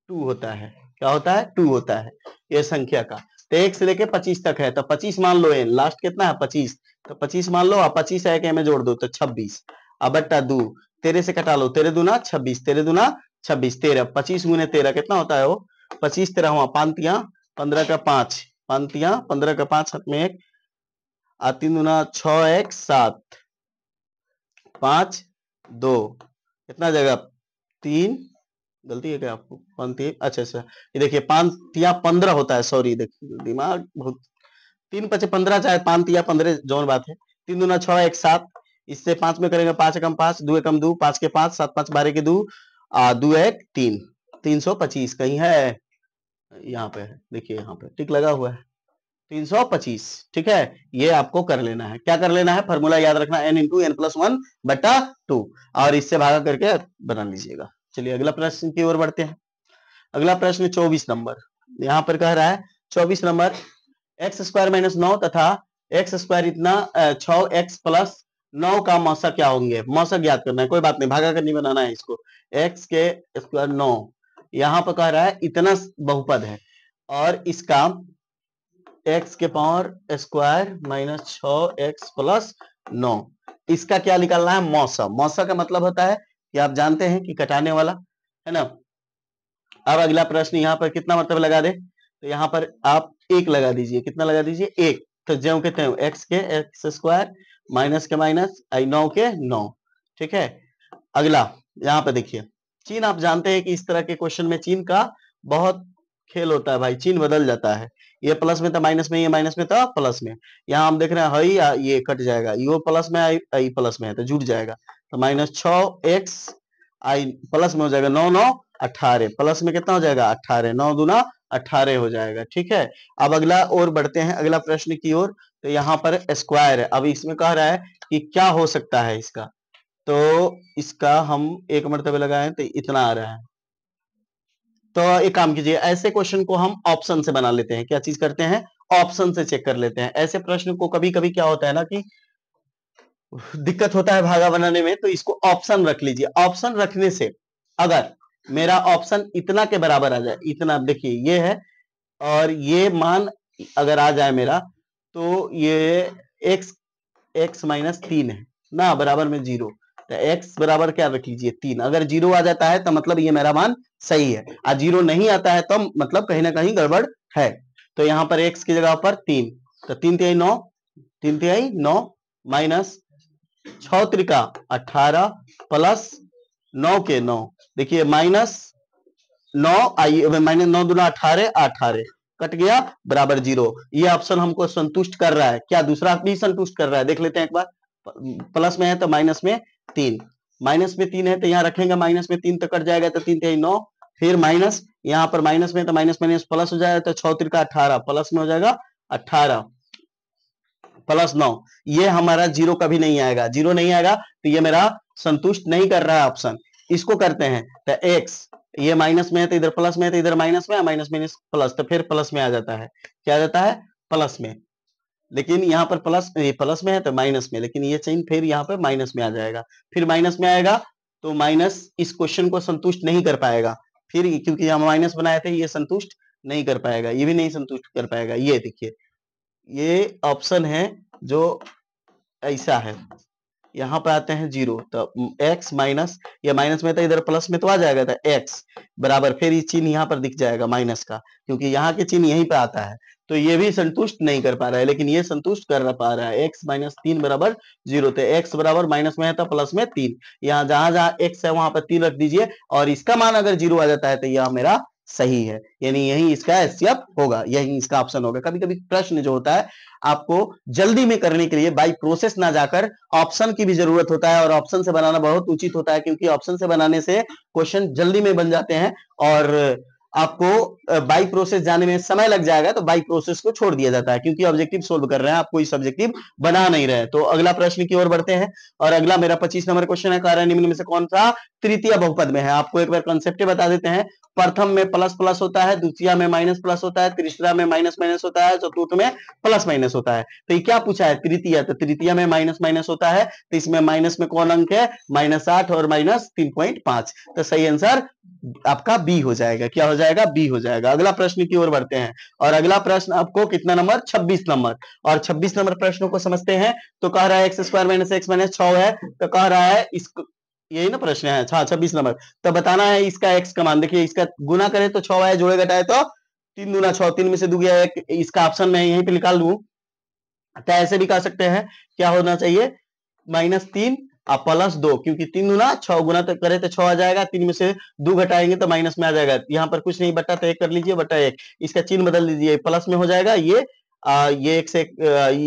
2 होता है, क्या होता है 2 होता है ये संख्या का। तो 1 से लेके 25 तक है, तो 25 मान लो, n लास्ट कितना है 25, तो 25 मान लो, 25 है कि में जोड़ दो तो 26, अब बट्टा 2, 13 से कटा लो, 13 दूना 26, 13 दूना 26, 13, 25 गुने 13 कितना होता है वो 25, 13 हुआ, पांतियां 15 का 5, पांतियां 15 का 5, हाथ में 1, 3 दूना 6, 1 7, 5 2, कितना जाएगा 3, गलती है क्या आपको, पंती, अच्छा ये देखिए पांतिया 15 होता है, सॉरी देखिए दिमाग बहुत, 3 5 15 चाहे पांतिया 15 जौन बात है, 3 दूना 6 1 7, इससे 5 में करेंगे 5 एकम 5, 2 एकम 2, 5 के 5, 7 5 12 के 2, 2 1 3, 325 कहीं है, यहाँ पे है, देखिए यहाँ पे टिक लगा हुआ है 325। ठीक है, ये आपको कर लेना है, क्या कर लेना है, फॉर्मूला याद रखना n इंटू n प्लस 1 बटा 2, और इससे भागा करके बना लीजिएगा। चलिए अगला प्रश्न की ओर बढ़ते हैं। अगला प्रश्न 24 नंबर, यहाँ पर कह रहा है 24 नंबर एक्स स्क्वायर माइनस 9 तथा एक्स स्क्वायर इतना 6x प्लस 9 का मौसा क्या होंगे, मौसा ज्ञात करना है, कोई बात नहीं भागा कर नहीं बनाना है इसको, x के स्क्वायर 9, यहाँ पर कह रहा है इतना बहुपद है और इसका x के power square minus 6x plus 9, इसका क्या निकालना है मौसा, मौसा का मतलब होता है कि आप जानते हैं कि कटाने वाला, है ना। अब अगला प्रश्न यहाँ पर कितना मतलब लगा दे, तो यहाँ पर आप 1 लगा दीजिए, कितना लगा दीजिए 1, तो ज्यों के त्यों x के एक्स स्क्वायर माइनस के माइनस 9 के 9। ठीक है, अगला यहाँ पे देखिए चिन्ह, आप जानते हैं कि इस तरह के क्वेश्चन में चिन्ह का बहुत खेल होता है भाई, चिन्ह बदल जाता है, ये प्लस में था माइनस में, ये माइनस में था प्लस में, यहाँ हम देख रहे हैं हई ये कट जाएगा, ये प्लस में आई प्लस में है तो जुड़ जाएगा, तो माइनस 6x आई प्लस में हो जाएगा 9 9 18, प्लस में कितना हो जाएगा 18, 9 दूना 18 हो जाएगा। ठीक है, अब अगला और बढ़ते हैं अगला प्रश्न की ओर, तो यहाँ पर स्क्वायर है, अब इसमें कह रहा है कि क्या हो सकता है इसका, तो इसका हम एक मरतबे लगाए तो इतना आ रहा है, तो एक काम कीजिए ऐसे क्वेश्चन को हम ऑप्शन से बना लेते हैं, क्या चीज करते हैं ऑप्शन से चेक कर लेते हैं, ऐसे प्रश्न को कभी कभी क्या होता है ना कि दिक्कत होता है भागा बनाने में, तो इसको ऑप्शन रख लीजिए, ऑप्शन रखने से अगर मेरा ऑप्शन इतना के बराबर आ जाए, इतना देखिए ये है और ये मान अगर आ जाए मेरा, तो ये x माइनस 3 है ना बराबर में 0, तो x बराबर क्या रख लीजिए 3, अगर 0 आ जाता है तो मतलब ये मेरा मान सही है, और 0 नहीं आता है तो मतलब कहीं ना कहीं गड़बड़ है, तो यहाँ पर x की जगह पर 3, तो 3 तिहाई 9, 3 तिहाई 9 माइनस 6 त्रिका 18 प्लस 9 के 9, देखिए माइनस 9 आई माइनस 9 दूना 18, 18 कट गया बराबर 0, ये ऑप्शन हमको संतुष्ट कर रहा है, क्या दूसरा भी संतुष्ट कर रहा है, देख लेते हैं एक बार, प्लस में है तो माइनस में 3, माइनस में 3 है तो यहाँ रखेंगे माइनस में 3 तो कट जाएगा, तो 3 तिहाई 9, फिर माइनस यहाँ पर माइनस में तो माइनस माइनस प्लस हो जाएगा, तो 6 त्रिका 18 प्लस में हो जाएगा 18 प्लस 9, ये हमारा 0 कभी नहीं आएगा, 0 नहीं आएगा तो ये मेरा संतुष्ट नहीं कर रहा है ऑप्शन, इसको करते हैं तो x ये माइनस में है तो इधर प्लस में है, तो इधर माइनस में है, माइनस माइनस प्लस, तो फिर प्लस में आ जाता है, क्या आ जाता है प्लस में, लेकिन यहाँ पर प्लस ये प्लस में है तो माइनस में, लेकिन ये चिन्ह फिर यहाँ पर माइनस में आ जाएगा, फिर माइनस में आएगा तो माइनस इस क्वेश्चन को संतुष्ट नहीं कर पाएगा, फिर क्योंकि हम माइनस बनाए थे ये संतुष्ट नहीं कर पाएगा, ये भी नहीं संतुष्ट कर पाएगा, ये देखिए ये ऑप्शन है जो ऐसा है, यहाँ पे आते हैं 0, तो x माइनस ये माइनस में था इधर प्लस में तो आ जाएगा, तो x बराबर फिर ये चिन्ह यहाँ पर दिख जाएगा माइनस का, क्योंकि यहाँ के चिन्ह यहीं पे आता है, तो ये भी संतुष्ट नहीं कर पा रहा है, लेकिन ये संतुष्ट कर पा रहा है, x माइनस 3 बराबर 0, तो x बराबर माइनस में है तो प्लस में 3, यहाँ जहां जहां x है वहां पर 3 रख दीजिए, और इसका मान अगर 0 आ जाता है तो यह मेरा सही है, यानी यही इसका एचसीएफ होगा, यही इसका ऑप्शन होगा। कभी कभी प्रश्न जो होता है आपको जल्दी में करने के लिए बाई प्रोसेस ना जाकर ऑप्शन की भी जरूरत होता है, और ऑप्शन से बनाना बहुत उचित होता है, क्योंकि ऑप्शन से बनाने से क्वेश्चन जल्दी में बन जाते हैं, और आपको बाई प्रोसेस जाने में समय लग जाएगा, तो बाई प्रोसेस को छोड़ दिया जाता है, क्योंकि ऑब्जेक्टिव सोल्व कर रहे हैं, आप कोई सब्जेक्टिव बना नहीं रहे। तो अगला प्रश्न की ओर बढ़ते हैं, और अगला मेरा 25 नंबर क्वेश्चन है, कार्य निम्न में से कौन सा तृतीय बहुपद में है। आपको एक बार कंसेप्ट बता देते हैं। प्रथम में प्लस प्लस होता है, द्वितीय में माइनस प्लस होता है, तीसरा में माइनस माइनस होता है, चतुर्थ में प्लस माइनस होता है। तो ये क्या पूछा है, तृतीय, तो तृतीय में माइनस माइनस होता है, तो इसमें माइनस में कौन अंक है, -8 और -3.5। तो सही आंसर आपका बी हो जाएगा। क्या हो जाएगा, बी हो जाएगा। अगला प्रश्न की ओर बढ़ते हैं, और अगला प्रश्न आपको कितना नंबर, 26 नंबर, और 26 नंबर प्रश्नों को समझते हैं। तो कह रहा है x² - x - 6 है, तो कह रहा है इसको, यही ना प्रश्न है, हाँ 26 नंबर। तो बताना है इसका x का मान। देखिए इसका गुना करे तो 6 है, जोड़े घटाए तो 3 दूना 6, 3 में से 2 गया 1, इसका ऑप्शन मैं यहीं पे निकाल लूं। तो ऐसे भी कह सकते हैं, क्या होना चाहिए, -3 और +2, क्योंकि 3 दूना 6, गुना तो करे तो 6 आ जाएगा, 3 में से 2 घटाएंगे तो माइनस में आ जाएगा। यहाँ पर कुछ नहीं, बटा तो 1 कर लीजिए, बटा 1, इसका चिन्ह बदल दीजिए, प्लस में हो जाएगा, ये एक से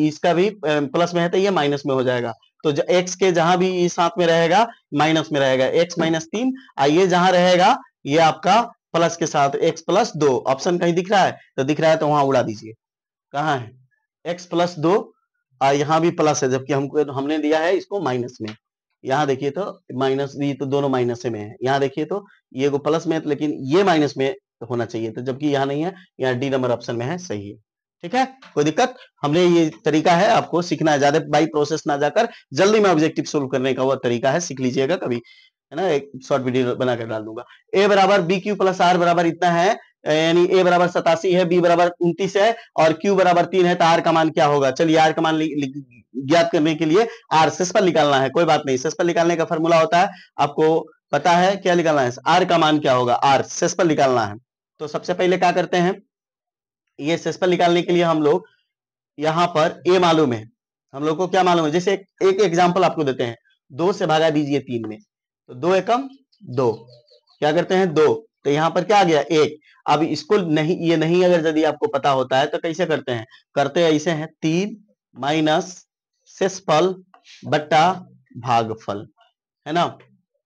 इसका भी प्लस में है तो ये माइनस में हो जाएगा। तो x के जहां भी साथ में रहेगा माइनस में रहेगा, x -3, ये जहां रहेगा ये आपका प्लस के साथ x +2। ऑप्शन कहीं दिख रहा है, तो दिख रहा है तो वहां उड़ा दीजिए। कहाँ है, x +2, यहाँ भी प्लस है, जबकि हमने दिया है इसको माइनस में। यहाँ देखिए तो माइनस, ये तो दोनों माइनस में है। यहाँ देखिए तो ये को प्लस में है, लेकिन ये माइनस में होना चाहिए, तो जबकि यहाँ नहीं है, यहाँ डी नंबर ऑप्शन में है, सही है। ठीक है, कोई दिक्कत, हमने ये तरीका है, आपको सीखना है, ज्यादा बाई प्रोसेस ना जाकर जल्दी में ऑब्जेक्टिव सोल्व करने का वो तरीका है, सीख लीजिएगा कभी, है ना, एक शॉर्ट वीडियो बनाकर डाल दूंगा। a बराबर BQ + R बराबर इतना है, यानी a बराबर 87 है, b बराबर 29 है, और q बराबर 3 है, तो r का मान क्या होगा। चलिए r का मान ज्ञात करने के लिए r सेसपल निकालना है, कोई बात नहीं, सेसपल निकालने का फॉर्मूला होता है, आपको पता है क्या निकालना है, r का मान क्या होगा, r सेसपल निकालना है। तो सबसे पहले क्या करते हैं, ये सेसपल निकालने के लिए हम लोग यहाँ पर a मालूम है, हम लोग को क्या मालूम है, जैसे एक एग्जाम्पल आपको देते हैं, 2 से भागा दीजिए 3 में, तो 2 एकम 2, क्या करते हैं 2, तो यहाँ पर क्या आ गया 1। अब इसको नहीं, ये नहीं अगर यदि आपको पता होता है तो कैसे करते हैं, करते ऐसे हैं, 3 माइनस शेषफल बट्टा भागफल, है ना,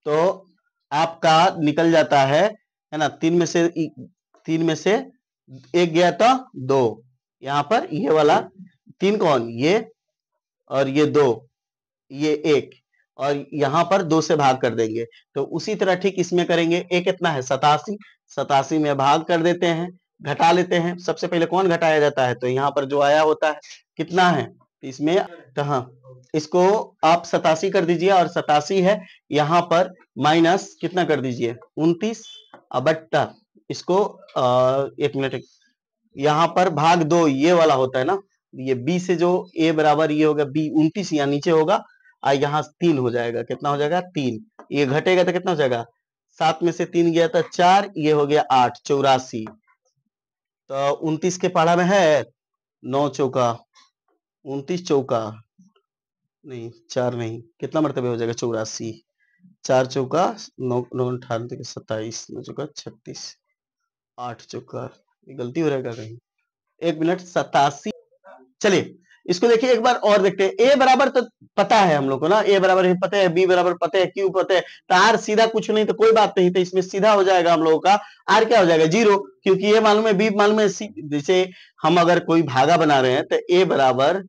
तो आपका निकल जाता है ना, 3 में से 1 गया तो 2, यहाँ पर ये वाला 3 कौन, ये और ये 2, ये 1, और यहाँ पर 2 से भाग कर देंगे। तो उसी तरह ठीक इसमें करेंगे, एक कितना है 87, 87 में भाग कर देते हैं, घटा लेते हैं। सबसे पहले कौन घटाया जाता है, तो यहाँ पर जो आया होता है कितना है, इसमें कहा, इसको आप 87 कर दीजिए, और 87 है, यहाँ पर माइनस कितना कर दीजिए 29, बट्टा इसको 1 मिनट, यहाँ पर भाग 2 ये वाला होता है ना, ये b से जो a बराबर ये होगा b 29, यहाँ नीचे होगा, यहाँ 3 हो जाएगा, कितना हो जाएगा 3, ये घटेगा तो कितना हो जाएगा, 7 में से 3 गया तो 4, ये हो गया 8, 84, तो 29 के पढ़ा में है 9 चौका 29, चौका नहीं 4 नहीं, कितना मरतबे हो जाएगा 84, 4 चौका 9 9 28 27, 9 चौका 36, 8 चौका, गलती हो रहेगा कहीं, 1 मिनट 87। चलिए इसको देखिए एक बार और देखते हैं, a बराबर तो पता है हम लोग को ना, a बराबर पता है, b बराबर पता है, q पता है, तो r सीधा कुछ नहीं तो कोई बात नहीं, तो इसमें सीधा हो जाएगा हम लोगों का r क्या हो जाएगा 0, क्योंकि a मालूम है b मालूम है c। जैसे हम अगर कोई भागा बना रहे हैं तो a बराबर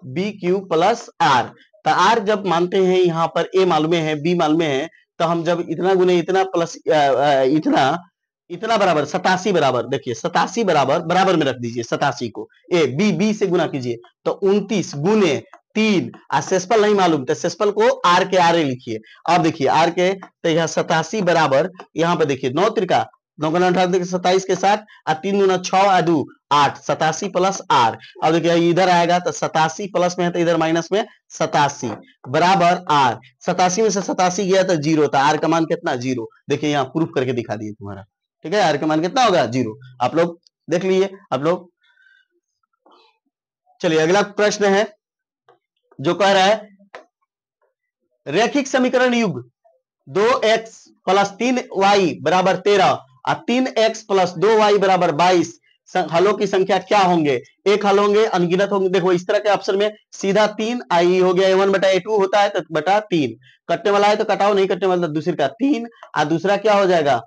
BQ + R, तो r जब मानते हैं यहाँ पर a मालूम है b मालूम है, तो हम जब इतना गुने इतना प्लस इतना बराबर 87 बराबर, देखिए 87 बराबर में रख दीजिए 87 को, ए बी से गुना कीजिए, तो 29 गुने 3, शेषफल नहीं मालूम तो शेषफल को आर के आर लिखिए। अब देखिए आर के, तो यह 87 बराबर, यहाँ पे देखिए 9 त्रिका 9 27 के साथ, 3 दूना 6 2 8, 87 + R। अब देखिए इधर आएगा तो 87 प्लस में है तो इधर माइनस में 87 बराबर R, 87 में से 87 गया तो 0, तो R का मान कितना 0, देखिए यहाँ प्रूफ करके दिखा दिए तुम्हारा, ठीक है, R का मान कितना होगा 0, आप लोग देख लीजिए आप लोग। चलिए अगला प्रश्न है जो कह रहा है रैखिक समीकरण युग 2x + 3y = 13 और 3x प्लस 2y बराबर 22 हलों की संख्या क्या होंगे? एक हल होंगे, अनगिनत होंगे। देखो इस तरह के ऑप्शन में सीधा 3 आई हो गया, a1 बटा a2 होता है तो बटा 3 कटने वाला है तो कटाओ, नहीं कटने वाला तो दूसरे का 3 और दूसरा क्या हो जाएगा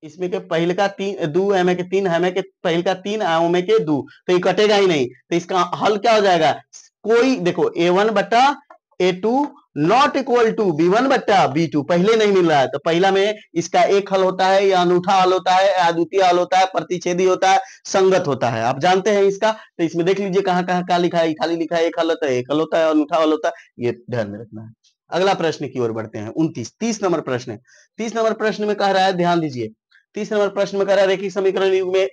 इसमें के पहले का 3 दो है में के 3 है में के पहले का 3 आओ में के 2 तो ये कटेगा ही नहीं, तो इसका हल क्या हो जाएगा? कोई देखो a1 बटा a2 not equal to b1 बटा b2 पहले नहीं मिल रहा है तो पहला में इसका एक हल होता है या अनूठा हल होता है या अद्वितीय हल होता है, प्रतिच्छेदी होता है, संगत होता है। आप जानते हैं इसका, तो इसमें देख लीजिए कहां कहां क्या लिखा है। खाली लिखा है एक हल होता है, एक हल होता है, अनूठा हल होता है, ये ध्यान में रखना है। अगला प्रश्न की ओर बढ़ते हैं। 30 नंबर प्रश्न है। 30 नंबर प्रश्न में कह रहा है, ध्यान दीजिए, 30 नंबर प्रश्न में कह रहा है रेखिक समीकरण युग में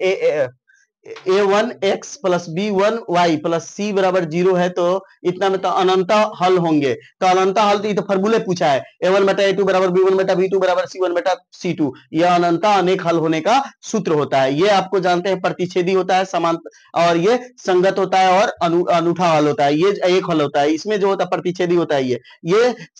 a1x plus b1y plus c बराबर 0 है तो इतना में तो अनंत हल होंगे। तो अनंत हल तो फॉर्मूले पूछा है, a1 बटा a2 बराबर b1 बटा b2 बराबर c1 बटा c2, यह अनंत अनेक हल होने का सूत्र होता है। ये आपको जानते हैं प्रतिच्छेदी होता है, समान और ये संगत होता है और अनूठा हल होता है। ये एक हल होता है, इसमें जो होता है प्रतिच्छेदी होता है, ये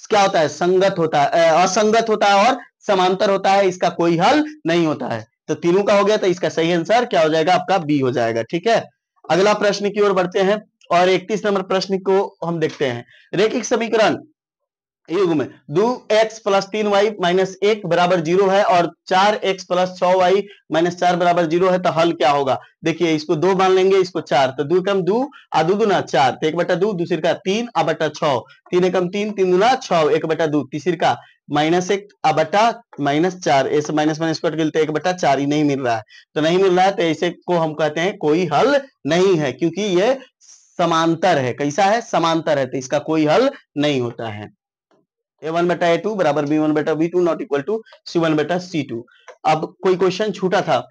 क्या होता है? संगत होता है, असंगत होता है और समांतर होता है, इसका कोई हल नहीं होता है। तो तीनों का हो गया, तो इसका सही आंसर क्या हो जाएगा? आपका बी हो जाएगा। ठीक है, अगला प्रश्न की ओर बढ़ते हैं और 31 नंबर प्रश्न को हम देखते हैं। रेखिक समीकरण युग में 2x प्लस 3y माइनस 1 बराबर 0 है और 4x प्लस 6y माइनस 4 बराबर 0 है तो हल क्या होगा? देखिए इसको 2 मान लेंगे, इसको 4, तो 2 कम 2 आ 2 दूना 4, तो 1 बटा 2 दूसरे का 3 आ बटा 6, 3 एकम 3 3 दूना 6, 1 बटा 2 तीसरे का माइनस 1 आ बटा माइनस 4, ऐसे माइनस माइनस कट गया तो 1 बटा 4 ही नहीं मिल रहा है। तो नहीं मिल रहा है तो ऐसे को हम कहते हैं कोई हल नहीं है, क्योंकि ये समांतर है। कैसा है? समांतर है, तो इसका कोई हल नहीं होता है। a1 बटा a2 बराबर b1 बटा b2 not equal to c1 बटा c2। अब कोई क्वेश्चन छूटा था,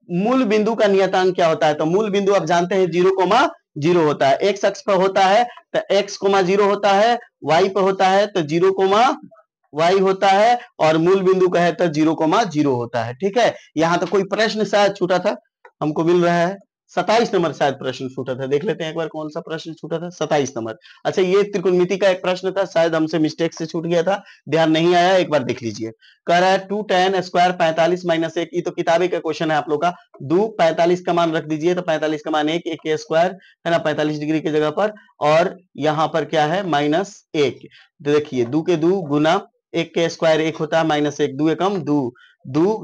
मूल बिंदु का नियतांक क्या होता है? तो मूल बिंदु आप जानते हैं 0,0 होता है, x अक्ष पर होता है तो x,0 होता है, y पर होता है तो 0,y होता है और मूल बिंदु का है तो 0,0 होता है। ठीक है, यहां तो कोई प्रश्न शायद छूटा था, हमको मिल रहा है 27 नंबर शायद प्रश्न छूटा था। देख लेते हैं एक बार कौन सा प्रश्न छूटा था। 27 नंबर। अच्छा, ये त्रिकोणमिति का एक प्रश्न था, शायद हमसे मिस्टेक से छूट गया था, ध्यान नहीं आया, एक बार देख लीजिए। कह रहा है 2 tan स्क्वायर 45 माइनस 1, ये तो किताबी का क्वेश्चन है आप लोग का। 2 45 का मान रख दीजिए तो 45 का मान 1 के स्क्वायर है ना, 45 डिग्री की जगह पर, और यहाँ पर क्या है -1। देखिए 2 के 2 गुना 1 के स्क्वायर 1 होता है, -1, 2 एकम 2,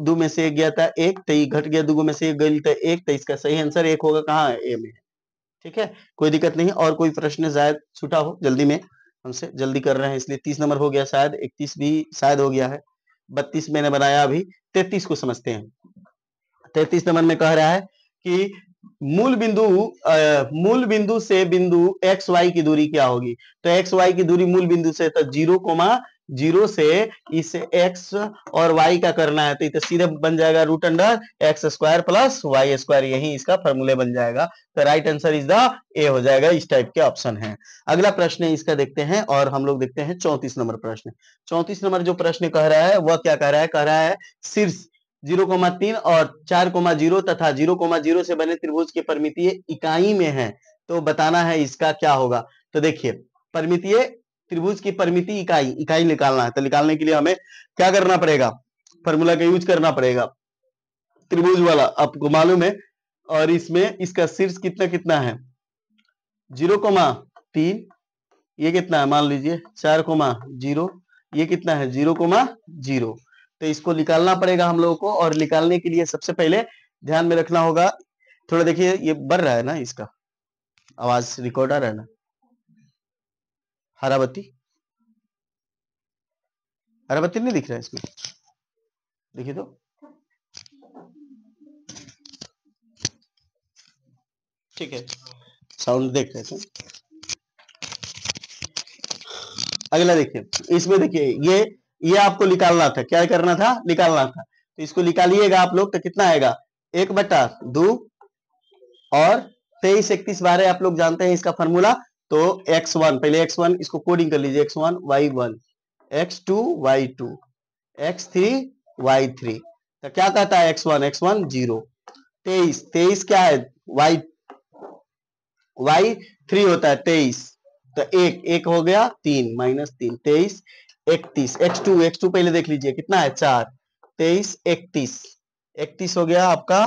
2 में से 1 गया था 1, तो ये घट गया, 2 में से 1 गई तो 1, तो इसका सही आंसर 1 होगा। कहाँ है? ए में। ठीक है, कोई दिक्कत नहीं। और कोई प्रश्न शायद छूटा हो, जल्दी में, हमसे जल्दी कर रहे हैं इसलिए 30 नंबर हो गया, शायद 31 भी शायद हो गया है, 32 मैंने बनाया अभी, 33 को समझते हैं। 33 नंबर में कह रहा है कि मूल बिंदु से बिंदु एक्स वाई की दूरी क्या होगी? तो एक्स वाई की दूरी मूल बिंदु से तो 0,0 से इस एक्स और वाई का करना है, तो ये तो सीधे बन जाएगा √x² प्लस y², यही इसका फॉर्मूले बन जाएगा। तो राइट आंसर इज द ए हो जाएगा। इस टाइप के ऑप्शन है। अगला प्रश्न इसका देखते हैं और हम लोग देखते हैं 34 नंबर प्रश्न। 34 नंबर जो प्रश्न कह रहा है वह क्या कह रहा है? कह रहा है शीर्ष 0,3 और 4,0 तथा 0,0 से बने त्रिभुज के परिमितीय इकाई में है, तो बताना है इसका क्या होगा। तो देखिए परिमितीय त्रिभुज की परिमिति इकाई निकालना है, तो निकालने के लिए हमें क्या करना पड़ेगा? फॉर्मूला का यूज करना पड़ेगा, त्रिभुज वाला आपको मालूम है। और इसमें इसका शीर्ष कितना कितना है? 0,3, ये कितना है मान लीजिए 4,0, ये कितना है 0,0, तो इसको निकालना पड़ेगा हम लोगों को। और निकालने के लिए सबसे पहले ध्यान में रखना होगा, थोड़ा देखिए ये बढ़ रहा है ना, इसका आवाज रिकॉर्ड आ रहा है ना, हरा बत्ती नहीं दिख रहा है इसमें, देखिए तो ठीक है, साउंड देख रहे थे। अगला देखिए, इसमें देखिए ये आपको निकालना था, क्या करना था? निकालना था। तो इसको निकालिएगा आप लोग तो कितना आएगा? 1/2 और 23 31 12 आप लोग जानते हैं इसका फॉर्मूला। तो x1, पहले x1 इसको कोडिंग कर लीजिए, x1 y1, x2 y2, x3 y3। तो क्या कहता है x1 0, 23 क्या है? y3 होता है 23, तो एक हो गया 3 -3, 23 31, x2 पहले देख लीजिए कितना है 4, 23 31, 31 हो गया आपका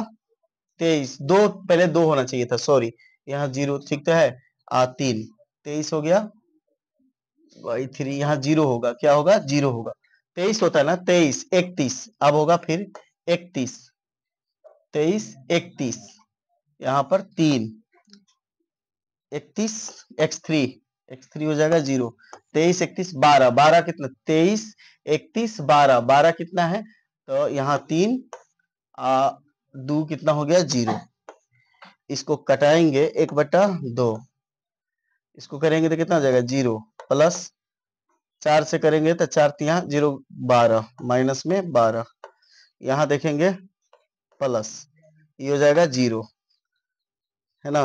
23, दो पहले दो होना चाहिए था, सॉरी यहाँ 0 ठीक तो है, 3 23 हो गया बाई 3, यहाँ 0 होगा, क्या होगा 0 होगा, 23 होता है ना, 23 31, अब होगा फिर 31 23 31, यहाँ पर 3 31 x3 हो जाएगा 0, 23 31 12, 12 कितना 23 31 12, 12 कितना है, तो यहाँ 3 2 कितना हो गया 0, इसको कटाएंगे 1/2, इसको करेंगे तो कितना हो जाएगा 0, प्लस 4 से करेंगे तो 4 यहाँ 0 12 माइनस में 12, यहाँ देखेंगे प्लस, ये हो जाएगा 0 है ना,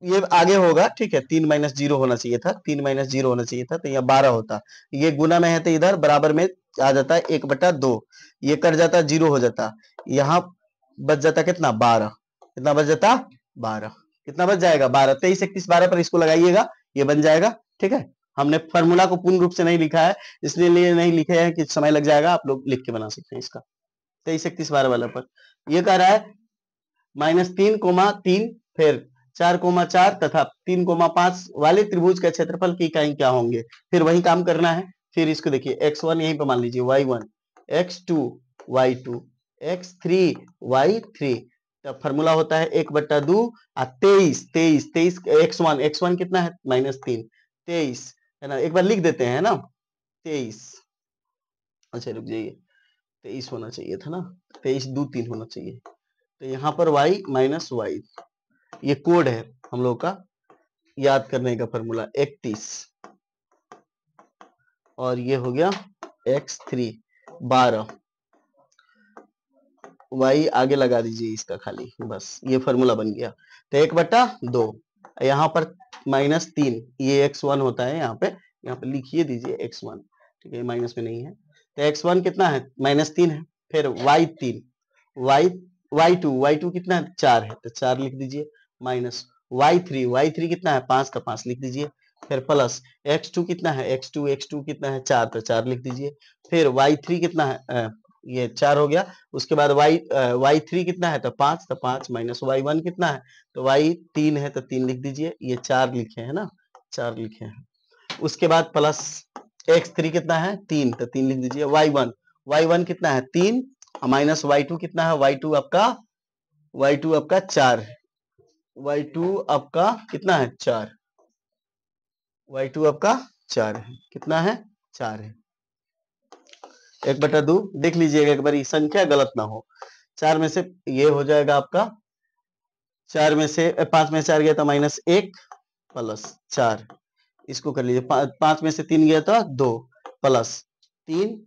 ये आगे होगा ठीक है, 3 - 0 होना चाहिए था, 3 - 0 होना चाहिए था, तो यहाँ 12 होता, ये गुना में है तो इधर बराबर में आ जाता है 1/2, ये कट जाता 0 हो जाता, यहाँ बच जाता कितना 12, कितना बच जाता 12, कितना बच जाएगा 12, 23 31 12 पर इसको लगाइएगा, ये बन जाएगा ठीक है। हमने फॉर्मूला को पूर्ण रूप से नहीं लिखा है, इसलिए नहीं लिखे हैं कि समय लग जाएगा, आप लोग लिख के बना सकते हैं इसका, 23 31 12 वाला पर ये कह रहा है -3, फिर 4, 4 तथा 3, 5 वाले त्रिभुज का क्षेत्रफल की इकाई क्या होंगे, फिर वही काम करना है, फिर इसको देखिए x1 यहीं पर मान लीजिए y1, x2 y2, x3 y3, तब फॉर्मूला होता है 1/2 23 23 23 x1 कितना है -3 23 है ना, एक बार लिख देते हैं ना 23, अच्छा रुक जाइए 23 होना चाहिए था ना, 23 2 3 होना चाहिए, तो यहाँ पर y - y, ये कोड है हम लोग का याद करने का फॉर्मूला 31, और ये हो गया x3 12, y आगे लगा दीजिए इसका खाली, बस ये फॉर्मूला बन गया, तो 1/2, यहाँ पर -3, ये x1 होता है, यहाँ पे लिखिए दीजिए x1 ठीक है, माइनस में नहीं है, तो x1 कितना है -3 है, फिर y3 y2 कितना है 4 है, तो 4 लिख दीजिए, माइनस y3 कितना है 5 का 5 लिख दीजिए, फिर प्लस x2 कितना है x2 कितना है 4, तो 4 लिख दीजिए, फिर y3 कितना है ये 4 हो गया, उसके बाद y3 कितना है तो 5, तो 5 माइनस y1 कितना है तो y3 है तो 3 लिख दीजिए, ये 4 लिखे हैं ना, 4 लिखे हैं, उसके बाद प्लस x3 कितना है 3, तो 3 लिख दीजिए, y1 कितना है 3, माइनस y2 कितना है y2 आपका 4 है, y2 आपका कितना है 4, y2 आपका 4 है, कितना है 4 है, 1/2 देख लीजिएगा एक बार संख्या गलत ना हो, 4 में से ये हो जाएगा आपका 4 में से 5 में से 4 गया था -1 प्लस 4, इसको कर लीजिए, 5 में से 3 गया था 2 प्लस 3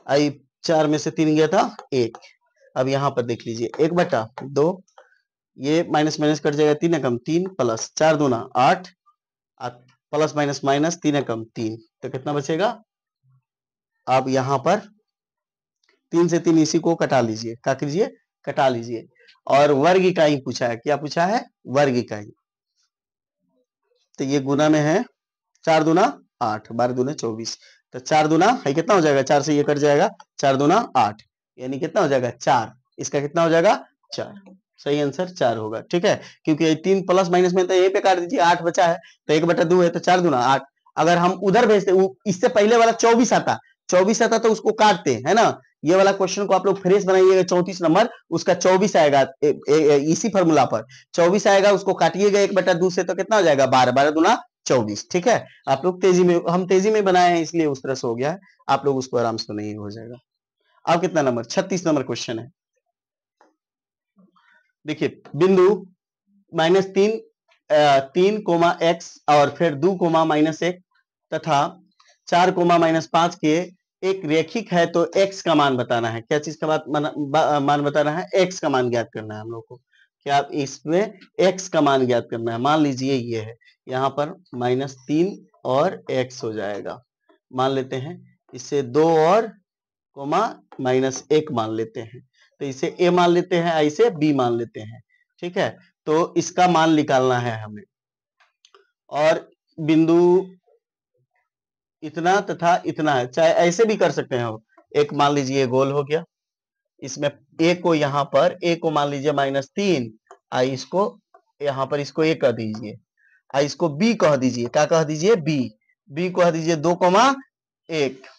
आई 4 में से 3 गया था 1, अब यहाँ पर देख लीजिए 1/2, ये माइनस माइनस कट जाएगा, 3 कम 3 प्लस 4 दूना 8, प्लस माइनस माइनस 3 कम 3, तो कितना बचेगा, आप यहाँ पर 3 से 3 इसी को कटा लीजिए, क्या कीजिए कटा लीजिए, और वर्ग इकाई पूछा है, क्या पूछा है वर्ग इकाई, तो ये गुना में है 4 दूना 8, 12 दूने 24, तो 4 दूना है कितना हो जाएगा, 4 से ये कट जाएगा, 4 दूना 8, यानी कितना हो जाएगा 4, इसका कितना हो जाएगा 4, सही आंसर 4 होगा ठीक है, क्योंकि 3 प्लस माइनस में तो यहीं पे काट दीजिए, 8 बचा है, तो 1/2 है तो 4 दूना 8, अगर हम उधर भेजते इससे पहले वाला 24 आता तो उसको काटते है ना, ये वाला क्वेश्चन को आप लोग फ्रेश बनाइएगा 34 नंबर, उसका 24 आएगा इसी फॉर्मूला पर 24 आएगा, उसको काटिएगा 1/2 से तो कितना हो जाएगा 12, 12 दूना 24 ठीक है, आप लोग हम तेजी में बनाए हैं इसलिए उस तरह से हो गया है, आप लोग उसको आराम से नहीं हो जाएगा। अब कितना नंबर 36 नंबर क्वेश्चन है, देखिए बिंदु -3 3, और फिर 2, -1 तथा 4, -5 के एक रेखिक है, तो x का मान बताना है, क्या चीज का मान बताना है, x का मान ज्ञात करना है हम लोग को, क्या आप इसमें x का मान ज्ञात करना है, मान लीजिए ये है, यहाँ पर -3 और x हो जाएगा, मान लेते हैं, इससे 2 और -1 मान लेते हैं, तो इसे a मान लेते हैं, इसे b मान लेते हैं ठीक है, तो इसका मान निकालना है हमें, और बिंदु इतना तथा इतना है, चाहे ऐसे भी कर सकते हैं, एक मान लीजिए गोल हो गया इसमें a को यहाँ पर a को मान लीजिए -3, आई इसको यहाँ पर इसको a कह दीजिए, आई इसको b कह दीजिए, क्या कह दीजिए b कह दीजिए 2,1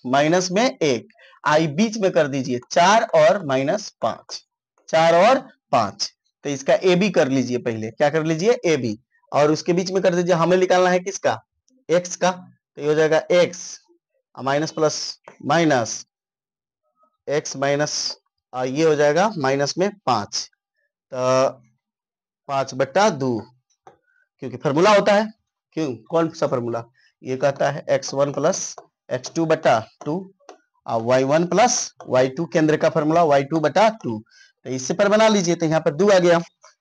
माइनस में 1, आई बीच में कर दीजिए 4 और -5, 4 और 5, तो इसका ए बी कर लीजिए, पहले क्या कर लीजिए ए बी, और उसके बीच में कर दीजिए, हमें निकालना है किसका x का, तो ये हो जाएगा x minus plus minus x minus ये हो जाएगा माइनस में 5, तो 5/2, क्योंकि फॉर्मूला होता है, क्यों कौन सा फॉर्मूला, ये कहता है x1 प्लस x2/2 और y1 प्लस y2, केंद्र का फॉर्मूला y2/2, तो इससे पर बना लीजिए, तो यहाँ पर 2 आ गया।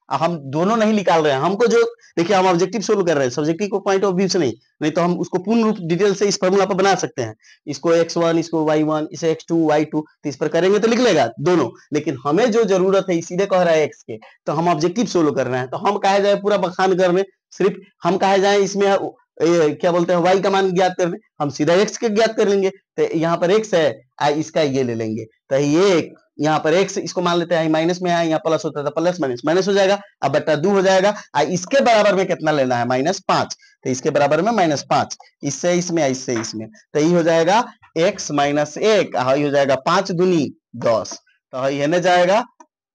हम दोनों नहीं निकाल रहे हैं, हमको जो देखिए हम ऑब्जेक्टिव सोल्व कर रहे हैं, सब्जेक्टिव को पॉइंट ऑफ व्यू से नहीं तो हम उसको पूर्ण रूप डिटेल से इस फॉर्मूला पर बना सकते हैं, इसको x1 इसको y1 इसे x2 y2, तो इस पर करेंगे तो लिख लेगा दोनों, लेकिन हमें जो जरूरत है सीधे कह रहा है x के, तो हम ऑब्जेक्टिव सोल्व कर रहे हैं, तो हम कहा जाए पूरा बखान करने, सिर्फ हम कहा जाए इसमें क्या बोलते हैं y का मान ज्ञात करने, हम सीधा x के ज्ञात कर लेंगे, तो यहाँ पर x है, इसका ये ले लेंगे, तो ये यहाँ पर x इसको मान लेते हैं, माइनस में है, यहाँ प्लस होता था, प्लस माइनस माइनस हो जाएगा, अब /2 हो जाएगा, इसके बराबर में कितना लेना है -5, तो इसके बराबर में -5, इससे इसमें इससे इसमें, तो ये हो जाएगा x - 1, ये हो जाएगा 5 दूनी 10, तो ये न जाएगा,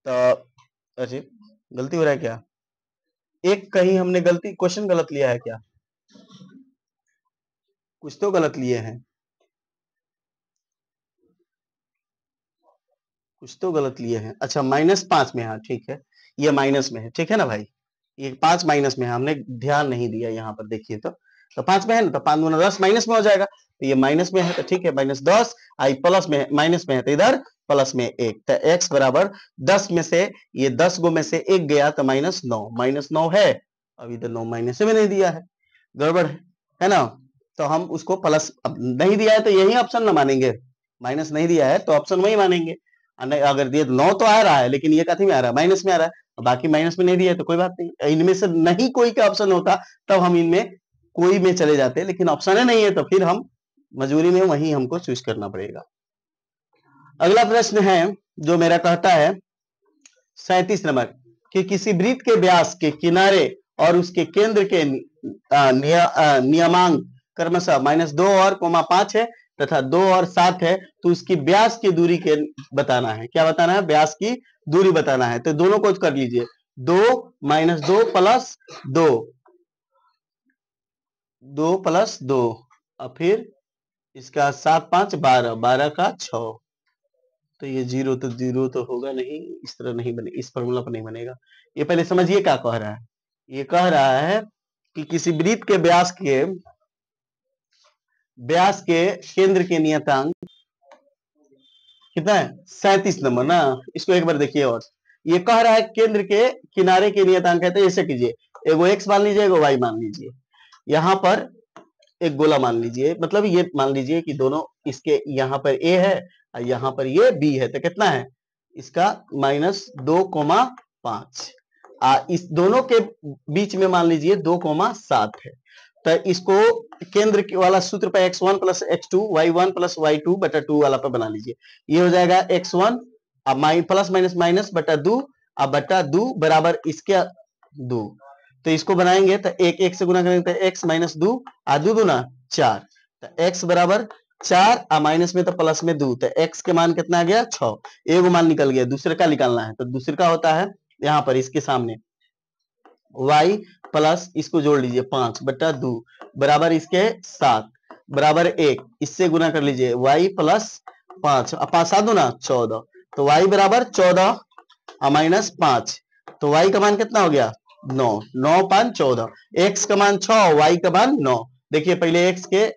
तो अरे गलती हो रहा है क्या, एक कहीं हमने गलती क्वेश्चन गलत लिया है क्या, कुछ तो गलत लिए हैं, कुछ तो गलत लिए हैं, अच्छा -5 में, हाँ ठीक है, ये माइनस में है, ठीक है ना भाई, ये 5 माइनस में है, हमने ध्यान नहीं दिया, यहाँ पर देखिए तो 5 में है ना, तो 5 दूना 10 माइनस में हो जाएगा, तो ये माइनस में है, तो ठीक है -10, आई प्लस में माइनस में है, तो इधर प्लस में 1, तो x बराबर 10 में से ये 10 गो में से 1 गया, तो -9 है, अब इधर 9 माइनस में नहीं दिया है, गड़बड़ है ना, तो हम उसको प्लस, अब नहीं दिया है तो यही ऑप्शन ना मानेंगे, माइनस नहीं दिया है तो ऑप्शन वही मानेंगे, अगर दिए 9 तो आ रहा है, लेकिन ये कथी में आ रहा है, माइनस में आ रहा है, बाकी माइनस में नहीं दिया है तो कोई बात नहीं, इनमें से नहीं कोई का ऑप्शन होता तब हम इनमें कोई में चले जाते, लेकिन ऑप्शन नहीं है तो फिर हम मजबूरी में वही हमको चूज करना पड़ेगा। अगला प्रश्न है जो मेरा कहता है 37 नंबर, कि किसी वृत्त के व्यास के किनारे और उसके केंद्र के नियमांक क्रमशः -2 और 5 है तथा 2 और 7 है, तो उसकी व्यास की दूरी के बताना है, क्या बताना है, व्यास की दूरी बताना है, तो दोनों को कर लीजिए, 2 - 2 प्लस 2, 2 प्लस 2, और फिर इसका 7 5 12, 12 का 6, तो ये 0 तो होगा नहीं, इस तरह नहीं बने, इस फॉर्मूला पर नहीं बनेगा, ये पहले समझिए क्या कह रहा है, ये कह रहा है कि किसी वृत्त के व्यास के केंद्र के नियतांक कितना है, 37 नंबर ना, इसको एक बार देखिए, और ये कह रहा है केंद्र के किनारे के नियतांक है, तो ऐसे कीजिए, एगो x मान लीजिए, एगो y मान लीजिए, यहाँ पर एक गोला मान लीजिए, मतलब ये मान लीजिए कि दोनों इसके यहाँ पर a है और यहाँ पर ये b है, तो कितना है इसका -2,5, इस दोनों के बीच में मान लीजिए 2,7 है, तो इसको केंद्र वाला सूत्र पे x1 plus x2 y1 plus y2/2 वाला पे बना लीजिए, ये हो जाएगा x1 अब प्लस माइनस माइनस /2 अब /2 बराबर इसके 2, तो इसको बनाएंगे तो एक एक से गुना करेंगे तो x - 2 2 दूना 4, तो x बराबर 4 माइनस में तो प्लस में 2, तो x के मान कितना आ गया 6, एक मान निकल गया, दूसरे का निकालना है, तो दूसरे का होता है यहाँ पर इसके सामने y प्लस इसको जोड़ लीजिए 5/2 बराबर इसके 7 बराबर 1, इससे गुना कर लीजिए y प्लस 5 7 दूना 14, तो y बराबर 14 -5, तो y का मान कितना हो गया 9, 9 5 14, x का मान 6, y का मान 9, देखिए पहले x के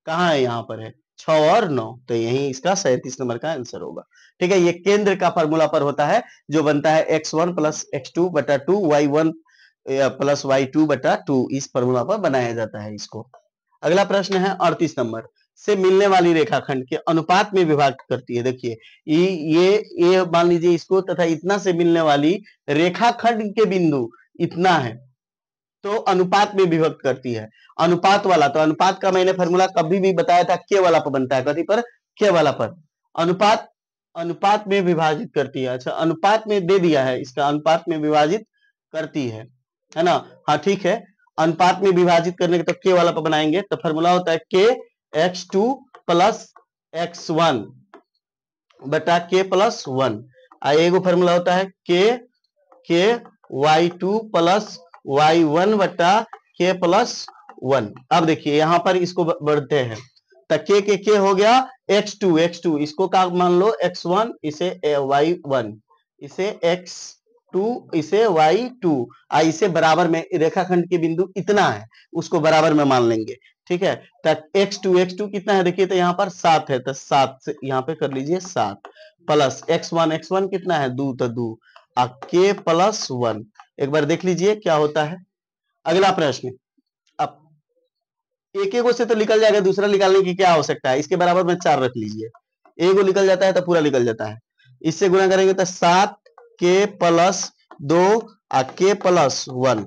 कहाँ है, यहाँ पर है 6 और 9, तो यही इसका 37 नंबर का आंसर होगा, ठीक है, ये केंद्र का फार्मूला पर होता है, जो बनता है x1 plus x2/2 y1 plus y2/2, इस फॉर्मूला पर बनाया जाता है इसको। अगला प्रश्न है 38 नंबर, से मिलने वाली रेखाखंड के अनुपात में विभाग करती है, देखिए ये मान लीजिए इसको, तथा इतना से मिलने वाली रेखाखंड के बिंदु इतना है, तो अनुपात में विभक्त करती है, अनुपात वाला, तो अनुपात का मैंने फॉर्मूला कभी भी बताया था, के वाला पर बनता है, कथी पर, के वाला पर, अनुपात अनुपात में विभाजित करती है। अच्छा, अनुपात में दे दिया है, इसका अनुपात में विभाजित करती है ना। हाँ ठीक है, अनुपात में विभाजित करने के तो के वाला पर बनाएंगे, तो फॉर्मूला होता है के x2 प्लस x1 बटा के प्लस 1। एगो फॉर्मूला होता है के y2 प्लस y1 बटा के प्लस 1। अब देखिए यहां पर इसको बढ़ते हैं, तो के हो गया x2 इसको का मान लो x1, इसे y1, इसे x2, इसे y2, इसे बराबर में रेखाखंड के बिंदु इतना है उसको बराबर में मान लेंगे। ठीक है, तो x2 कितना है देखिए, तो यहाँ पर 7 है, तो 7 से यहाँ पे कर लीजिए 7 प्लस x1 कितना है 2, तो 2 के प्लस 1। एक बार देख लीजिए क्या होता है। अगला प्रश्न, अब एक एगो से तो निकल जाएगा, दूसरा निकालने की क्या आवश्यकता है, इसके बराबर में 4 रख लीजिए, एगो निकल जाता है तो पूरा निकल जाता है। इससे गुणा करेंगे तो 7 के प्लस 2 के प्लस 1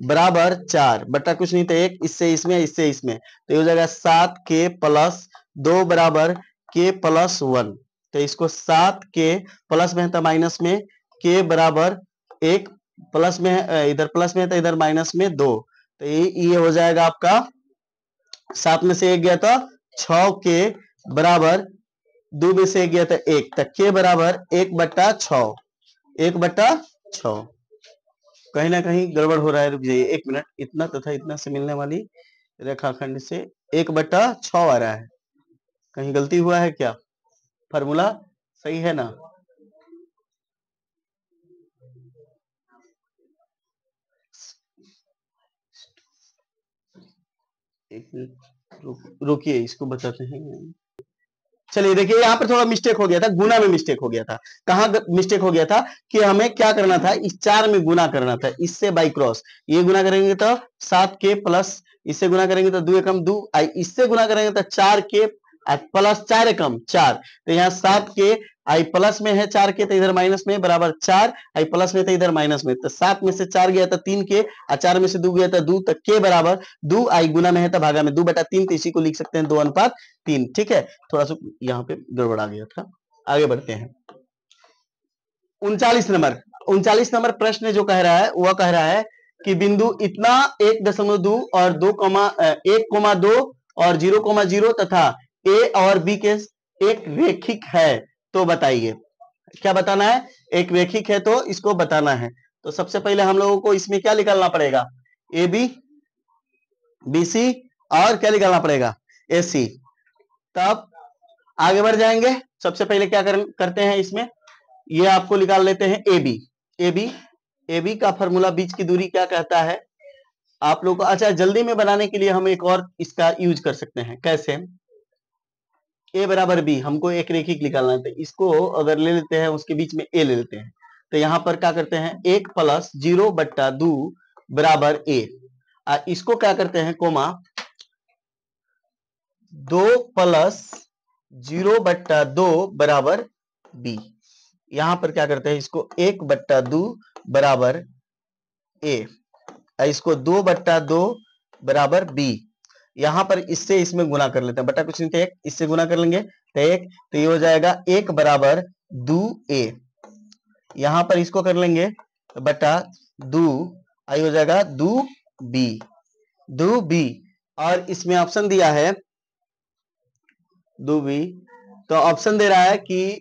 बराबर 4 बटा कुछ नहीं तो 1, इससे इसमें इससे इसमें, तो ये हो जाएगा 7 के प्लस 2 बराबर के प्लस 1। तो इसको 7 के प्लस में है तो माइनस में, के बराबर 1 प्लस में है, इधर प्लस में है तो इधर माइनस में 2, तो ये हो जाएगा आपका 7 में से 1 गया था 6 के बराबर 2 में से 1 गया था 1, तक के बराबर 1/6, 1/6। कहीं ना कहीं गड़बड़ हो रहा है, रुक जाइए 1 मिनट, इतना तथा इतना से मिलने वाली रेखाखंड से 1/6 आ रहा है, कहीं गलती हुआ है क्या, फॉर्मूला सही है ना। एक मिनट रुकिए, इसको बताते हैं। चलिए देखिए यहाँ पर थोड़ा मिस्टेक हो गया था, गुना में मिस्टेक हो गया था। कहाँ मिस्टेक हो गया था कि हमें क्या करना था, इस 4 में गुना करना था, इससे बाई क्रॉस ये गुना करेंगे तो 7 के प्लस, इससे गुना करेंगे तो 2 एकम 2, इससे गुना करेंगे तो 4 के प्लस 4 एकम 4, तो यहाँ 7 के आई प्लस में है 4 के, तो इधर माइनस में बराबर 4, आई प्लस में तो इधर माइनस में, तो 7 में से 4 गया था 3 के, 4 में से 2 गया था 2, तक के बराबर 2, आई गुना में है तो भागा में 2/3, तो इसी को लिख सकते हैं 2:3। ठीक है, थोड़ा सा यहाँ पे गड़बड़ आ गया था। आगे बढ़ते हैं 39 नंबर प्रश्न जो कह रहा है वह कह रहा है कि बिंदु इतना 1.2 और 1,2 और 0,0 तथा ए और बी के एक रेखिक है, तो बताइए क्या बताना है। एक रेखिक है तो इसको बताना है, तो सबसे पहले हम लोगों को इसमें क्या निकालना पड़ेगा, ए बी, बी सी और क्या निकालना पड़ेगा, ए सी। तब आगे बढ़ जाएंगे, सबसे पहले क्या करते हैं इसमें, ये आपको निकाल लेते हैं ए बी। ए बी का फॉर्मूला बीच की दूरी क्या कहता है आप लोग को। अच्छा, जल्दी में बनाने के लिए हम एक और इसका यूज कर सकते हैं, कैसे, ए बराबर बी हमको एक रेखिक निकालना है, तो इसको अगर ले लेते हैं उसके बीच में ए ले लेते हैं, तो यहां पर क्या करते हैं 1 प्लस 0/2 बराबर ए, इसको क्या करते हैं कोमा 2 प्लस 0/2 बराबर बी, यहां पर क्या करते हैं इसको 1/2 बराबर ए, इसको 2/2 बराबर बी, यहां पर इससे इसमें गुना कर लेते हैं, बटा कुछ नहीं थे 1, इससे गुना कर लेंगे तो 1, तो ये हो जाएगा 1 बराबर 2a, यहां पर इसको कर लेंगे बटा 2, आई हो जाएगा 2b, और इसमें ऑप्शन दिया है 2b, तो ऑप्शन दे रहा है कि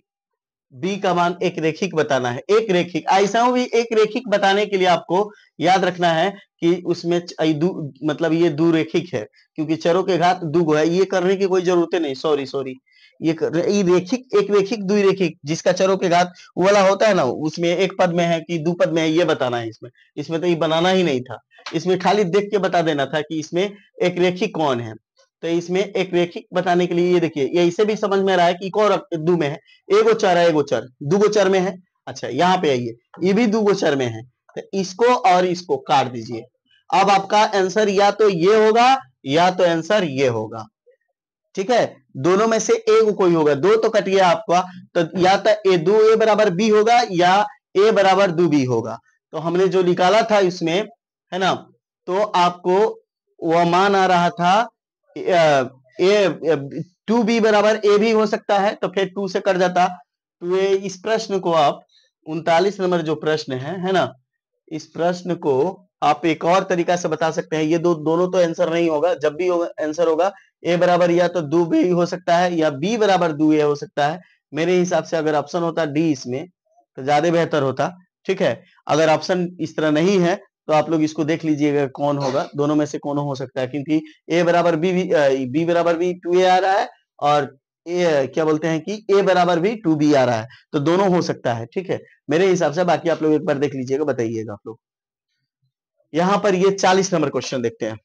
बी का मान एक रेखिक बताना है। एक रेखिक, ऐसा भी एक रेखिक बताने के लिए आपको याद रखना है कि उसमें मतलब ये दो रेखिक है, क्योंकि चरों के घात दुगो है, ये करने की कोई जरूरत नहीं, सॉरी ये रेखिक, एक रेखिक दुई रेखिक जिसका चरों के घात वाला होता है ना, उसमें एक पद में है कि दो पद में है, ये बताना है इसमें तो ये बनाना ही नहीं था, इसमें खाली देख के बता देना था कि इसमें एक रेखिक कौन है। तो इसमें एक रेखिक बताने के लिए ये देखिए, ये इसे भी समझ में आ रहा है कि कौन दो में है, एगो चर है, एगो चर दुगो चर में है। अच्छा यहाँ पे आइए, ये भी दुगो चर में है, तो इसको और इसको काट दीजिए, अब आपका आंसर या तो ये होगा या तो आंसर ये होगा। ठीक है, दोनों में से एक कोई होगा, दो तो कट गया आपका, तो या तो ए बराबर बी होगा या ए बराबर 2b होगा। तो हमने जो निकाला था इसमें है ना, तो आपको वह मान आ रहा था ए 2b बराबर ए भी हो सकता है, तो फिर 2 से कट जाता, तो ये इस प्रश्न को आप 39 नंबर जो प्रश्न है ना, इस प्रश्न को आप एक और तरीका से बता सकते हैं। ये दोनों तो आंसर नहीं होगा, जब भी आंसर होगा ए बराबर या तो 2 भी हो सकता है या बी बराबर 2 ए हो सकता है। मेरे हिसाब से अगर ऑप्शन होता डी इसमें तो ज्यादा बेहतर होता। ठीक है, अगर ऑप्शन इस तरह नहीं है तो आप लोग इसको देख लीजिएगा कौन होगा, दोनों में से कौन हो सकता है, क्योंकि ए बराबर बी बराबर भी 2a आ रहा है और ए क्या बोलते हैं कि ए बराबर भी 2b आ रहा है, तो दोनों हो सकता है। ठीक है, मेरे हिसाब से। बाकी आप लोग एक बार देख लीजिएगा, बताइएगा आप लोग। यहां पर ये 40 नंबर क्वेश्चन देखते हैं।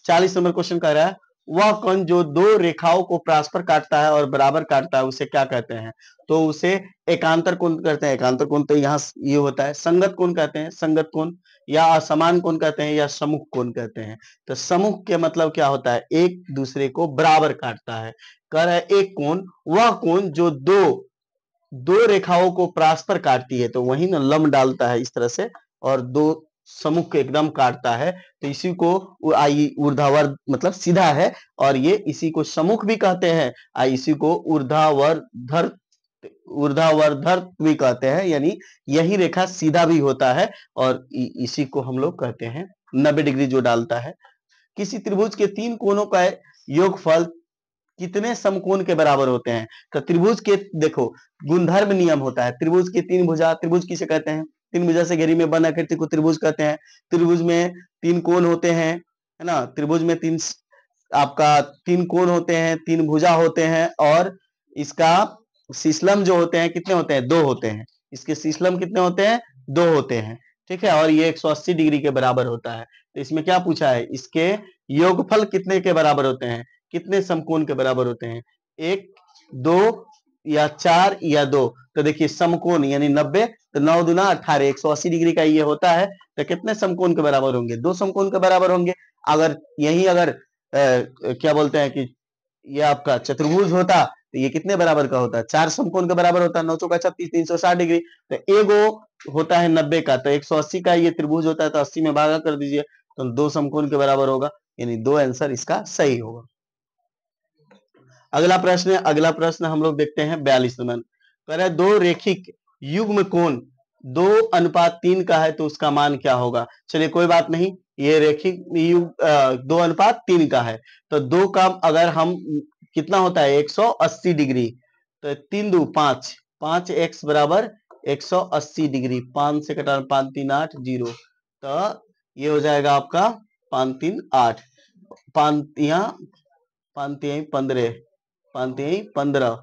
40 नंबर क्वेश्चन कह रहा है वह कोण जो दो रेखाओं को परस्पर काटता है और बराबर काटता है उसे क्या कहते हैं? तो उसे एकांतर कोण कहते हैं। एकांतर कोण तो यहाँ ये होता है। संगत कोण कहते हैं, संगत कोण, या असमान कोण कहते हैं, या सम्मुख कोण कहते हैं। तो सम्मुख के मतलब क्या होता है? एक दूसरे को बराबर काटता है। कह रहा है एक कोण वह कोण जो दो रेखाओं को परस्पर काटती है, तो वही ना लंब डालता है इस तरह से और दो सम्मुख को एकदम काटता है, तो इसी को ऊर्ध्वाधर मतलब सीधा है, और ये इसी को सम्मुख भी कहते हैं, इसी को ऊर्ध्वाधर भी कहते हैं, यानी यही रेखा सीधा भी होता है, और इसी को हम लोग कहते हैं 90 डिग्री जो डालता है। किसी त्रिभुज के 3 कोणों का योगफल कितने समकोण के बराबर होते हैं? तो त्रिभुज के देखो गुणधर्म नियम होता है। त्रिभुज की 3 भुजा, त्रिभुज किसे कहते हैं? 3 भुजा से घेरी में बंद आकृति को त्रिभुज कहते हैं। त्रिभुज में 3 कोण होते हैं, है ना। त्रिभुज में 3 कोण होते हैं, 3 भुजा होते हैं, और इसका शीशलम जो होते हैं कितने होते हैं? 2 होते हैं। इसके शीशलम कितने होते हैं? 2 होते हैं। ठीक है, और ये 180 डिग्री के बराबर होता है। तो इसमें क्या पूछा है? इसके योगफल कितने के बराबर होते हैं? कितने समकोण के बराबर होते हैं? 1, 2 या 4 या 2। तो देखिए समकोण यानी 90, तो 9 दूना 18, 180 डिग्री का ये होता है, तो कितने समकोण के बराबर होंगे? 2 समकोण के बराबर होंगे। अगर यही क्या बोलते हैं कि ये आपका चतुर्भुज होता तो ये कितने बराबर का होता है? 4 समकोण के बराबर होता है। 9 चौका 36, 360 डिग्री। तो एगो होता है 90 का, तो 180 का ये त्रिभुज होता है, तो 80 में भागा कर दीजिए, तो 2 समकोण के बराबर होगा, यानी 2 आंसर इसका सही होगा। अगला प्रश्न हम लोग देखते हैं 42 नंबर। कह रहा है दो रेखिक युग्म कोण 2:3 का है, तो उसका मान क्या होगा? चलिए कोई बात नहीं, ये रेखिक 2:3 का है, तो 2 का अगर हम कितना होता है? 180 डिग्री, तो 3 2 5, 5x बराबर 180 डिग्री। 5 से कटा 5 3 8 0, तो ये हो जाएगा आपका 5 3 8, 5 यहाँ 5 3 15, 5 3 15,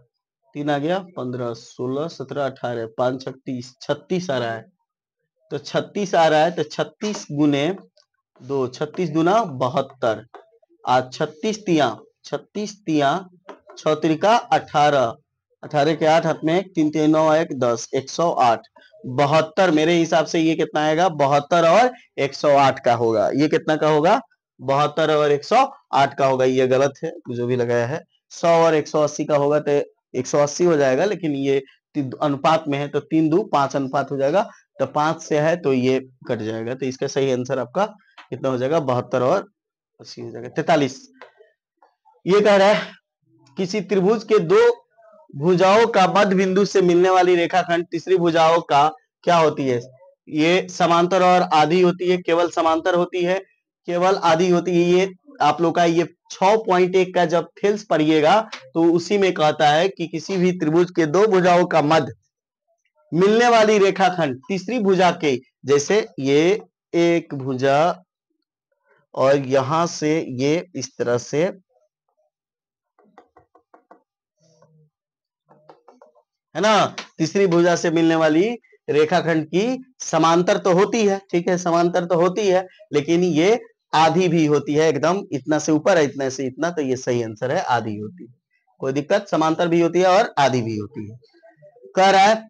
3 आ गया 15, 16 17 18, 5 36, 36 आ रहा है। तो 36 आ रहा है, तो 36 गुने 2, 36 दूना 72, आज 36 तिया 6 त्रिका 18, 18 के 8 हाथ में 3 3 9 1 10, 108, 72। मेरे हिसाब से ये कितना आएगा? 72 और 108 का होगा। ये कितना का होगा? 72 और 108 का होगा। ये गलत है जो भी लगाया है। 100 और 180 का होगा तो 180 हो जाएगा, लेकिन ये अनुपात में है, तो 3 2 5 अनुपात हो जाएगा, तो 5 से है तो ये कट जाएगा। तो इसका सही आंसर आपका कितना हो जाएगा? 72 और 80 हो जाएगा। 43 ये कह रहा है किसी त्रिभुज के 2 भुजाओं का मध्य बिंदु से मिलने वाली रेखाखंड तीसरी भुजाओं का क्या होती है? ये समांतर और आधी होती है, केवल समांतर होती है, केवल आधी होती है। ये आप लोग का ये 6.1 का जब थेल्स पढ़िएगा तो उसी में कहता है कि किसी भी त्रिभुज के 2 भुजाओं का मध्य मिलने वाली रेखाखंड तीसरी भुजा के, जैसे ये एक भुजा और यहां से ये इस तरह से, है ना, तीसरी भुजा से मिलने वाली रेखाखंड की समांतर तो होती है। ठीक है, समांतर तो होती है, लेकिन ये आधी भी होती है, एकदम इतना से ऊपर है, इतना से इतना, तो ये सही आंसर है, आधी होती है। कोई दिक्कत? समांतर भी होती है और आधी भी होती है। कह रहा है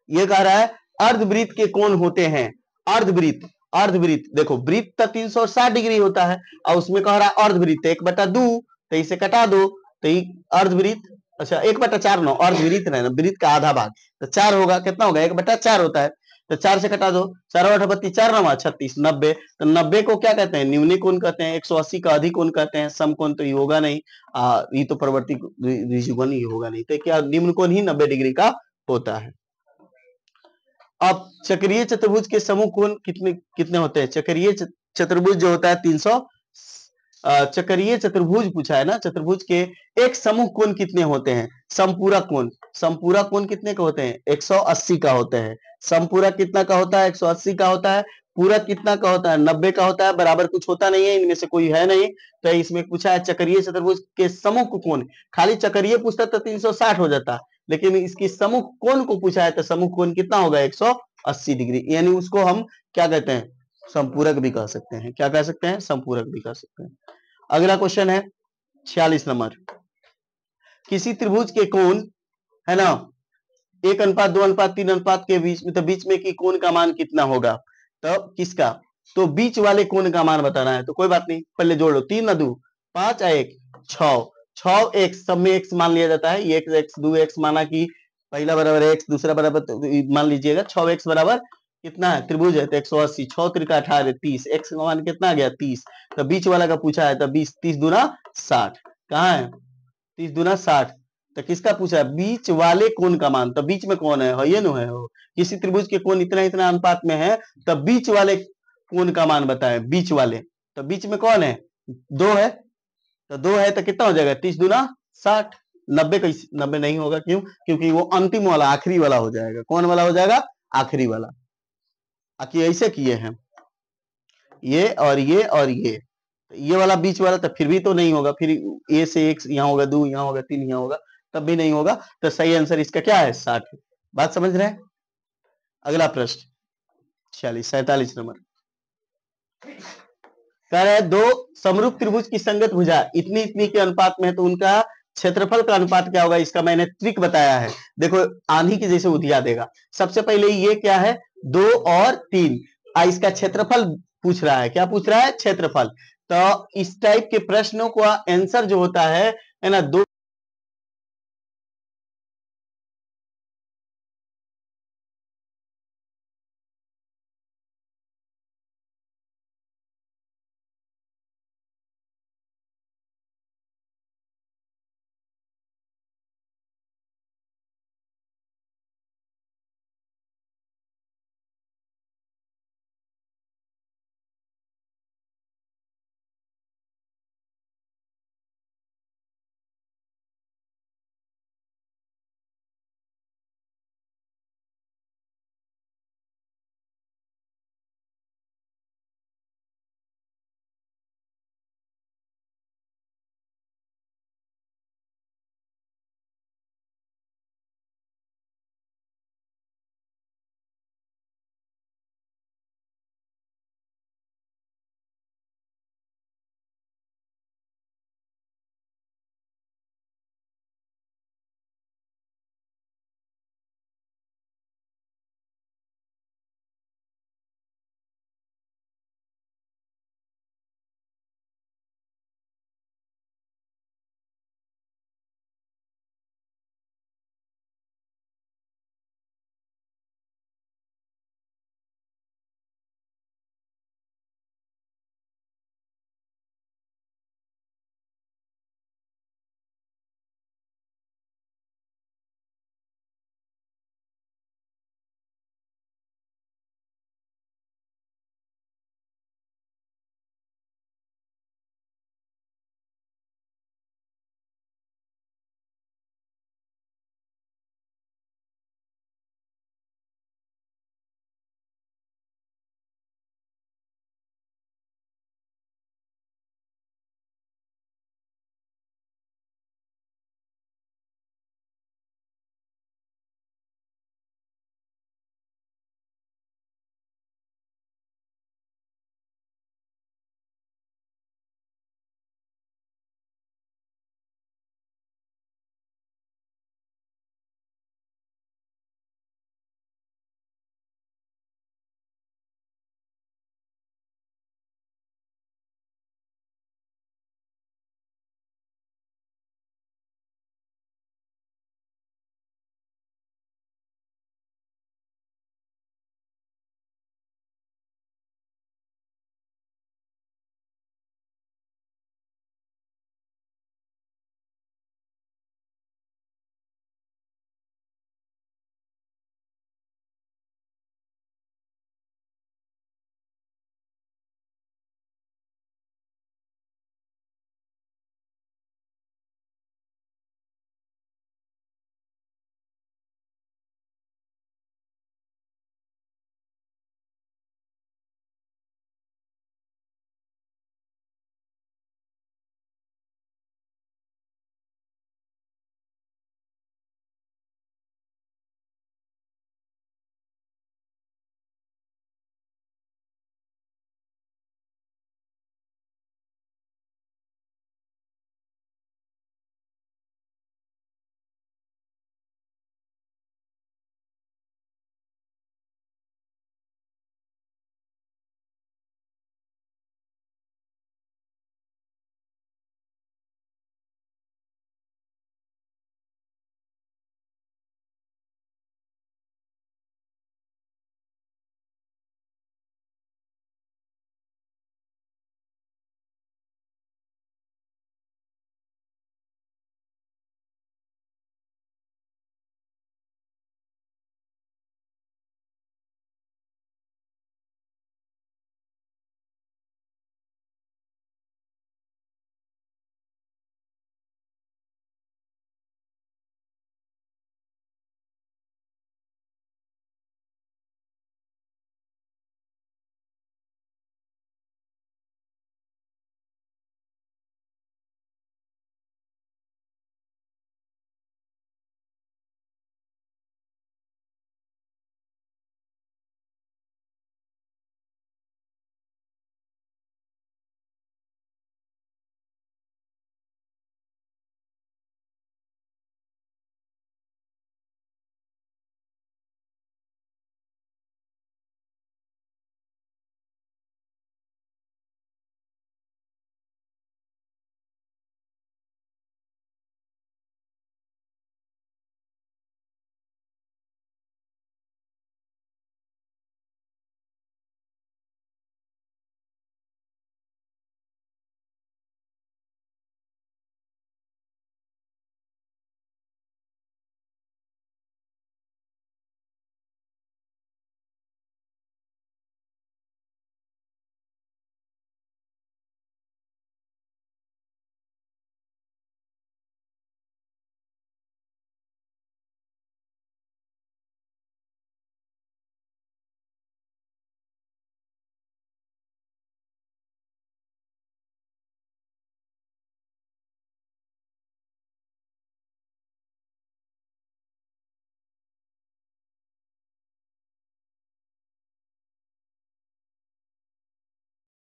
ये कह रहा है अर्धवृत्त के कोण होते हैं। अर्धवृत्त देखो, वृत्त तो 360 डिग्री होता है, और उसमें कह रहा है अर्धवृत्त 1/2, तो इसे कटा दो, तो अर्धवृत्त, अच्छा 1/4 नो अर्धवृत्त है ना, वृत्त का आधा भाग, तो 4 होगा। कितना होगा? 1/4 होता है। तो 4 से कटा दो, 4 8 32, 4 9 36, 90। तो 90 को क्या कहते हैं? न्यूनी कोण कहते हैं। 180 का अधिक कोण कहते हैं। समकोण तो ये होगा नहीं, ये तो प्रवर्ती ऋजुकोण ये होगा नहीं, तो क्या निम्न कोण ही 90 डिग्री का होता है। अब चक्रीय चतुर्भुज के समूह कोण कितने कितने होते हैं? चक्रीय चतुर्भुज जो होता है 300, चक्रीय चतुर्भुज पूछा है ना, चतुर्भुज के एक समूह कोण कितने होते हैं? समपूरक कोण, समपूरक कोण कितने का होते हैं? 180 का होते हैं। समपूरक कितना का होता है? 180 का होता है। पूरक कितना का होता है? 90 का होता है। बराबर कुछ होता नहीं है, इनमें से कोई है नहीं, तो इसमें पूछा है चक्रीय चतुर्भुज के समूह कोण। खाली चक्रीय पूछता तो 360 हो जाता, लेकिन इसकी समूह कोण को पूछा है तो समूह कोण कितना होगा? 180 डिग्री, यानी उसको हम क्या कहते हैं? संपूरक भी कह सकते हैं। क्या कह सकते हैं? संपूरक भी कह सकते हैं। अगला क्वेश्चन है 46 नंबर। किसी त्रिभुज के कोण है ना 1:2:3 के बीच में, तो बीच में की कोण का मान कितना होगा? तो किसका? तो बीच वाले कोण का मान बताना है। तो कोई बात नहीं, पहले जोड़ लो, 3 × 2 5 1 6, 6 x, सब में x मान लिया जाता है। ये x 2x माना कि पहला बराबर x, दूसरा बराबर मान लीजिएगा 6x बराबर कितना है? त्रिभुज है तो 180, 6 त्रिका 18 30, x का मान कितना आ गया? 30। तो बीच वाला का पूछा है तो 20, 30 दूना 60, कहाँ है? 30 दूना 60, तो किसका पूछा है? बीच वाले कोण का मान। तो बीच में कौन है? ये नो है हो। किसी त्रिभुज के कोण इतना इतना अनुपात में है, तो बीच वाले कोण का मान बताएं। बीच वाले, तो बीच में कौन है? 2 है, तो 2 है तो कितना हो जाएगा? 30 दूना 60। 90 का 90 नहीं होगा, क्यों? क्योंकि वो अंतिम वाला आखिरी वाला हो जाएगा। कौन वाला हो जाएगा? आखिरी वाला। आखिर ऐसे किए हैं, ये और ये और ये वाला बीच वाला, तो फिर भी तो नहीं होगा। फिर ए से एक यहाँ होगा, 2 यहाँ होगा, 3 यहाँ होगा, तब भी नहीं होगा। तो सही आंसर इसका क्या है? 60। बात समझ रहे हैं? अगला प्रश्न 47 नंबर कह रहे हैं, दो समरूप त्रिभुज की संगत भुजा इतनी इतनी के अनुपात में है, तो उनका क्षेत्रफल का अनुपात क्या होगा? इसका मैंने ट्रिक बताया है। देखो आंधी की जैसे उधिया देगा। सबसे पहले ये क्या है? 2 और 3, इसका क्षेत्रफल पूछ रहा है। क्या पूछ रहा है? क्षेत्रफल। तो इस टाइप के प्रश्नों का आंसर जो होता है ना, 2